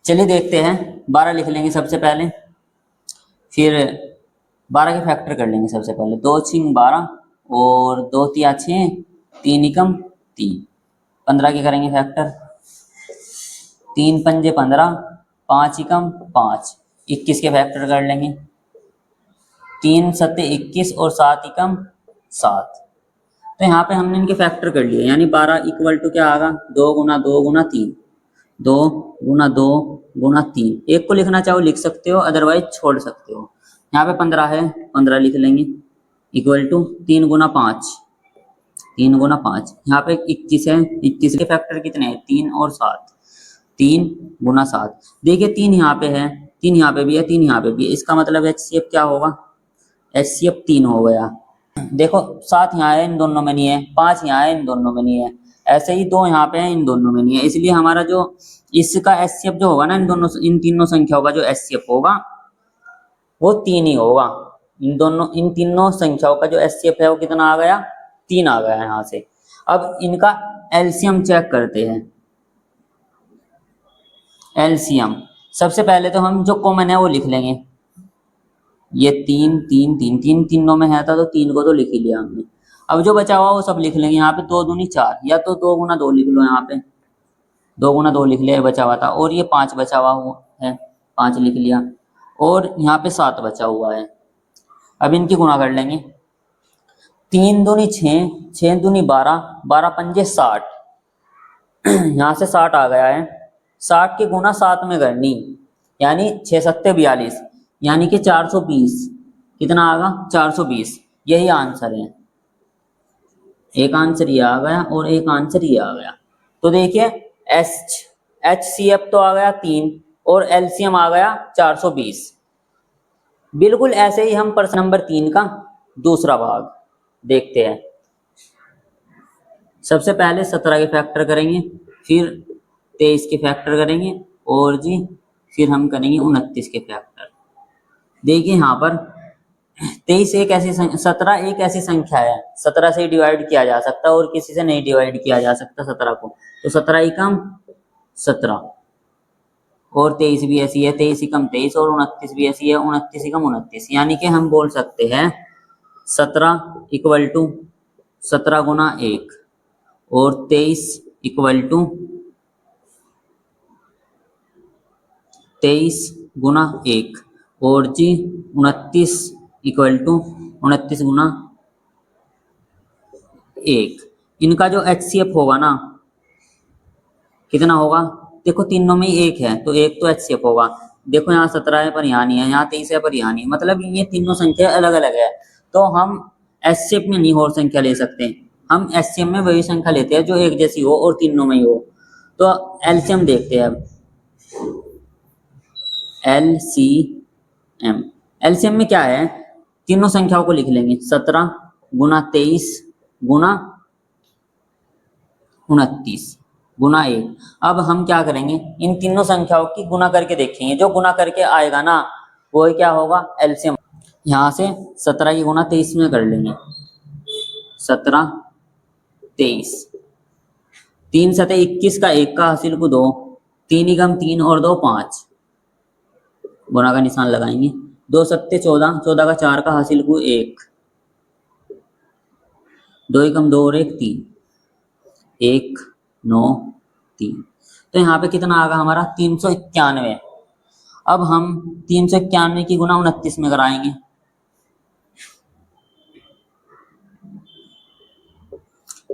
चलिए देखते हैं, 12 लिख लेंगे सबसे पहले, फिर 12 के फैक्टर कर लेंगे। सबसे पहले 2 छिंग 12 और 2 तिया 6, 3 एकम 3, 15 के करेंगे फैक्टर, 3 पंजे 15, 5 एकम 5, 21 के फैक्टर कर लेंगे, 3 सत्ते 21 और 7 एकम 7। तो यहाँ पे हमने इनके फैक्टर कर लिए, यानी 12 इक्वल टू क्या आएगा 2 गुना 2 गुना 3, 2 गुना 2 गुना 3। एक को लिखना चाहो लिख सकते हो, अदरवाइज छोड़ सकते हो। यहाँ पे 15 है, 15 लिख लेंगे, इक्वल टू 3 गुना 5, 3 गुना 5। यहाँ पे 21 है, 21 के फैक्टर कितने हैं 3 और 7, 3 गुना 7। देखिए 3 यहाँ पे है, 3 यहाँ पे भी है, 3 यहाँ पे भी है। इसका मतलब HCF क्या होगा, HCF 3 हो गया। देखो 7 यहाँ है, इन दोनों में नहीं है, 5 यहाँ है, इन दोनों में नहीं है, ऐसे ही 2 यहाँ पे है, इन दोनों में नहीं है। इसलिए हमारा जो इसका HCF जो होगा ना, इन तीनों संख्याओं का जो HCF होगा वो 3 ही होगा। इन तीनों संख्याओं का जो HCF है वो कितना आ गया 3 आ गया यहाँ से। अब इनका LCM चेक करते हैं। LCM सबसे पहले तो हम जो कॉमन है वो लिख लेंगे, ये 3 3 3 3 तीनों में है था तो 3 को तो लिख ही लिया हमने। अब जो बचा हुआ वो सब लिख लेंगे। यहाँ पे 2 दूनी 4, या तो 2 गुना 2 लिख लो, यहाँ पे 2 गुना 2 लिख लिया, बचा हुआ था। और ये 5 बचा हुआ है, 5 लिख लिया। और यहाँ पे 7 बचा हुआ है। अब इनकी गुणा कर लेंगे, 3 दूनी 6, 6 दूनी 12, 12 पंजे 60, यहाँ से 60 आ गया है। 60 की गुणा 7 में करनी, यानी 6 सत्ते 42, यानी कि 420। कितना आएगा 420, यही आंसर है। एक आंसर ये आ गया और एक आंसर ये आ गया। तो देखिए HCF तो आ गया 3 और LCM आ गया 420। बिल्कुल ऐसे ही हम प्रश्न नंबर 3 का दूसरा भाग देखते हैं। सबसे पहले 17 के फैक्टर करेंगे, फिर 23 के फैक्टर करेंगे और जी फिर हम करेंगे 29 के फैक्टर। देखिए यहाँ पर 23 एक ऐसी 17 एक ऐसी संख्या है, 17 से डिवाइड किया जा सकता है और किसी से नहीं डिवाइड किया जा सकता 17 को। तो 17 एकम 17 और 23 भी ऐसी है, 23 एकम 23 और 29 भी ऐसी है, 29 एकम 29। यानी कि हम बोल सकते हैं 17 इक्वल टू 17 गुना 1 और 23 इक्वल टू 23 गुना 1 और जी 29 इक्वल टू 29 गुना 1। इनका जो HCF होगा ना कितना होगा, देखो तीनों में एक है तो एक तो HCF होगा। देखो यहाँ 17 है पर यहाँ नहीं है, यहाँ 23 है पर यहाँ नहीं, मतलब ये तीनों संख्या अलग अलग है। तो हम HCF में नहीं और संख्या ले सकते, हम HCF में वही संख्या लेते हैं जो एक जैसी हो और तीनों में ही हो। तो LCM देखते हैं अब, LCM। LCM में क्या है, तीनों संख्याओं को लिख लेंगे 17 गुना 23 गुना 29 गुना 1। अब हम क्या करेंगे, इन तीनों संख्याओं की गुना करके देखेंगे, जो गुना करके आएगा ना वो क्या होगा एलसीएम। यहाँ से 17 की गुना 23 में कर लेंगे, 17 23, 3 सते 21 का 1 का हासिल को 2, 3 एकम 3 और 2 5, गुना का निशान लगाएंगे, 2 सत्ते 14, 14 का 4 का हासिल को 1, 2 एकम 2 और 1 3, 1 9 3। तो यहाँ पे कितना आ गया हमारा 391। अब हम 391 की गुना 29 में कराएंगे,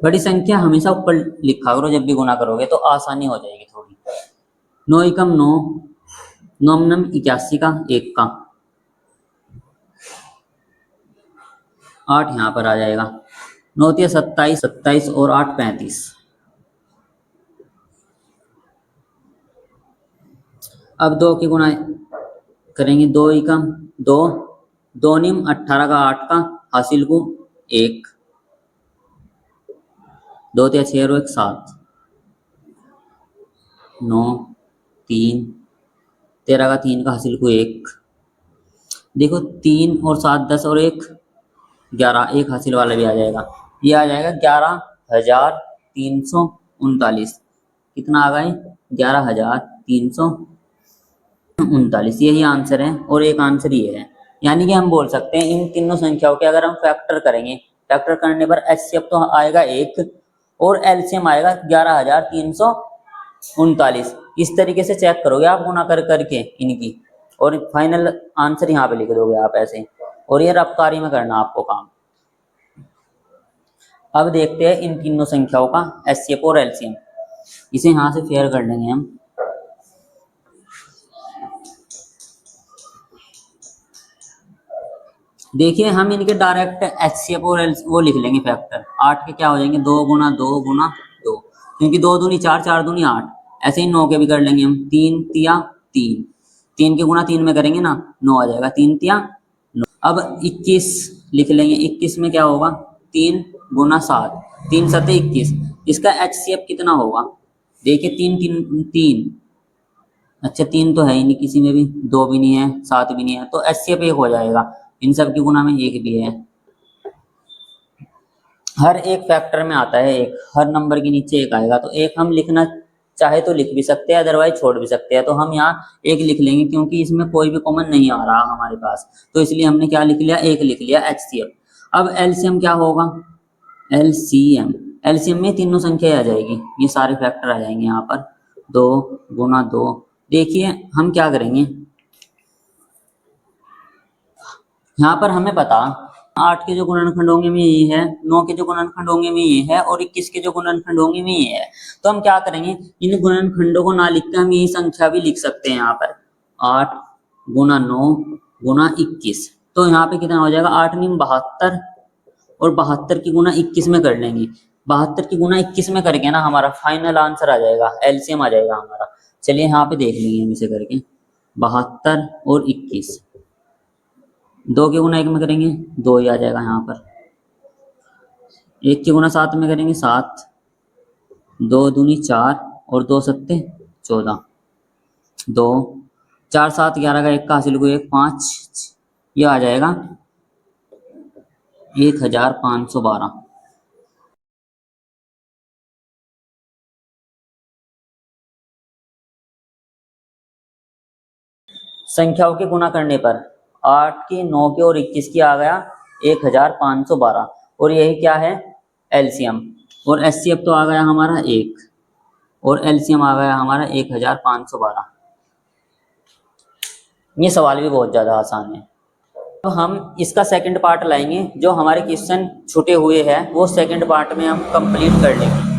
बड़ी संख्या हमेशा ऊपर लिखा करो जब भी गुना करोगे तो आसानी हो जाएगी थोड़ी। 9 एकम 9, 9 नम 81 का 1 का 8 यहाँ पर आ जाएगा, 9 तिया 27, 27 और 8 35। अब 2 की गुना करेंगे, 2 एकम 2, 2 निम 18 का 8 का हासिल को 1, 2 तिया 6 और 1 7, 9 3, 13 का 3 का हासिल को 1। देखो 3 और 7 10 और 1 11, एक हासिल वाला भी आ जाएगा, ये आ जाएगा 11,339। कितना आ गए 11,339, यही आंसर है और एक आंसर ये है। यानी कि हम बोल सकते हैं इन तीनों संख्याओं के अगर हम फैक्टर करेंगे, फैक्टर करने पर HCF तो आएगा 1 और LCM आएगा 11,339। इस तरीके से चेक करोगे आप गुना कर करके इनकी, और फाइनल आंसर यहाँ पे लिख दोगे आप ऐसे, और ये रफ्तारी में करना आपको काम। अब देखते हैं इन तीनों संख्याओं का HCF और LCM। इसे यहाँ से फेयर कर लेंगे हम, देखिए हम इनके डायरेक्ट HCF और वो लिख लेंगे फैक्टर। 8 के क्या हो जाएंगे 2 गुना 2 गुना 2, क्योंकि 2 दूनी 4, 4 दूनी 8। ऐसे ही 9 के भी कर लेंगे हम, 3 तिया 3, 3 के गुना 3 में करेंगे ना 9 आ जाएगा, 3 तिया 9। अब 21 लिख लेंगे, 21 में क्या होगा 3 गुना 7, 3 सते 21। इसका HCF कितना होगा, देखिए 3 3 3, अच्छा 3 तो है ही नहीं किसी में भी, 2 भी नहीं है 7 भी नहीं है, तो HCF 1 हो जाएगा। इन सब की गुना में 1 भी है, हर एक फैक्टर में आता है 1, हर नंबर के नीचे 1 आएगा। तो 1 हम लिखना चाहे तो लिख भी सकते हैं, अदरवाइज छोड़ भी सकते हैं। तो हम यहाँ 1 लिख लेंगे क्योंकि इसमें कोई भी कॉमन नहीं आ रहा हमारे पास, तो इसलिए हमने क्या लिख लिया 1 लिख लिया HCF। अब LCM क्या होगा, LCM में तीनों संख्या आ जाएगी, ये सारे फैक्टर आ जाएंगे यहाँ पर, 2 गुना 2। देखिए हम क्या करेंगे, यहाँ पर हमें पता 8 के जो गुणनखंड होंगे में ये है, 9 के जो गुणनखंड होंगे में ये है, और 21 के जो गुणनखंड होंगे में ये है। तो हम क्या करेंगे, इन गुणनखंडों को ना लिख के हम यही संख्या भी लिख सकते हैं यहाँ पर, 8 गुना 9 गुना 21। तो यहाँ पे कितना हो जाएगा 8 निम 72, और 72 की गुना 21 में कर लेंगे। 72 की गुना 21 में करके ना हमारा फाइनल आंसर आ जाएगा, LCM आ जाएगा हमारा। चलिए यहाँ पे देख लेंगे हम इसे करके, 72 और 21, 2 के गुना 1 में करेंगे 2 ही आ जाएगा यहाँ पर, 1 के गुना 7 में करेंगे 7, 2 दूनी 4 और 2 सत्ते 14, 2 4 7 11 का 1 का हासिल को 1 5, ये आ जाएगा 1512। संख्याओं के गुणा करने पर 8 की, 9 की और 21 की आ गया 1512। और यही क्या है, एलसीएम। और एचसीएफ तो आ गया हमारा 1 और एलसीएम आ गया हमारा 1512। ये सवाल भी बहुत ज़्यादा आसान है। तो हम इसका सेकंड पार्ट लाएंगे, जो हमारे क्वेश्चन छूटे हुए हैं वो सेकंड पार्ट में हम कंप्लीट कर लेंगे।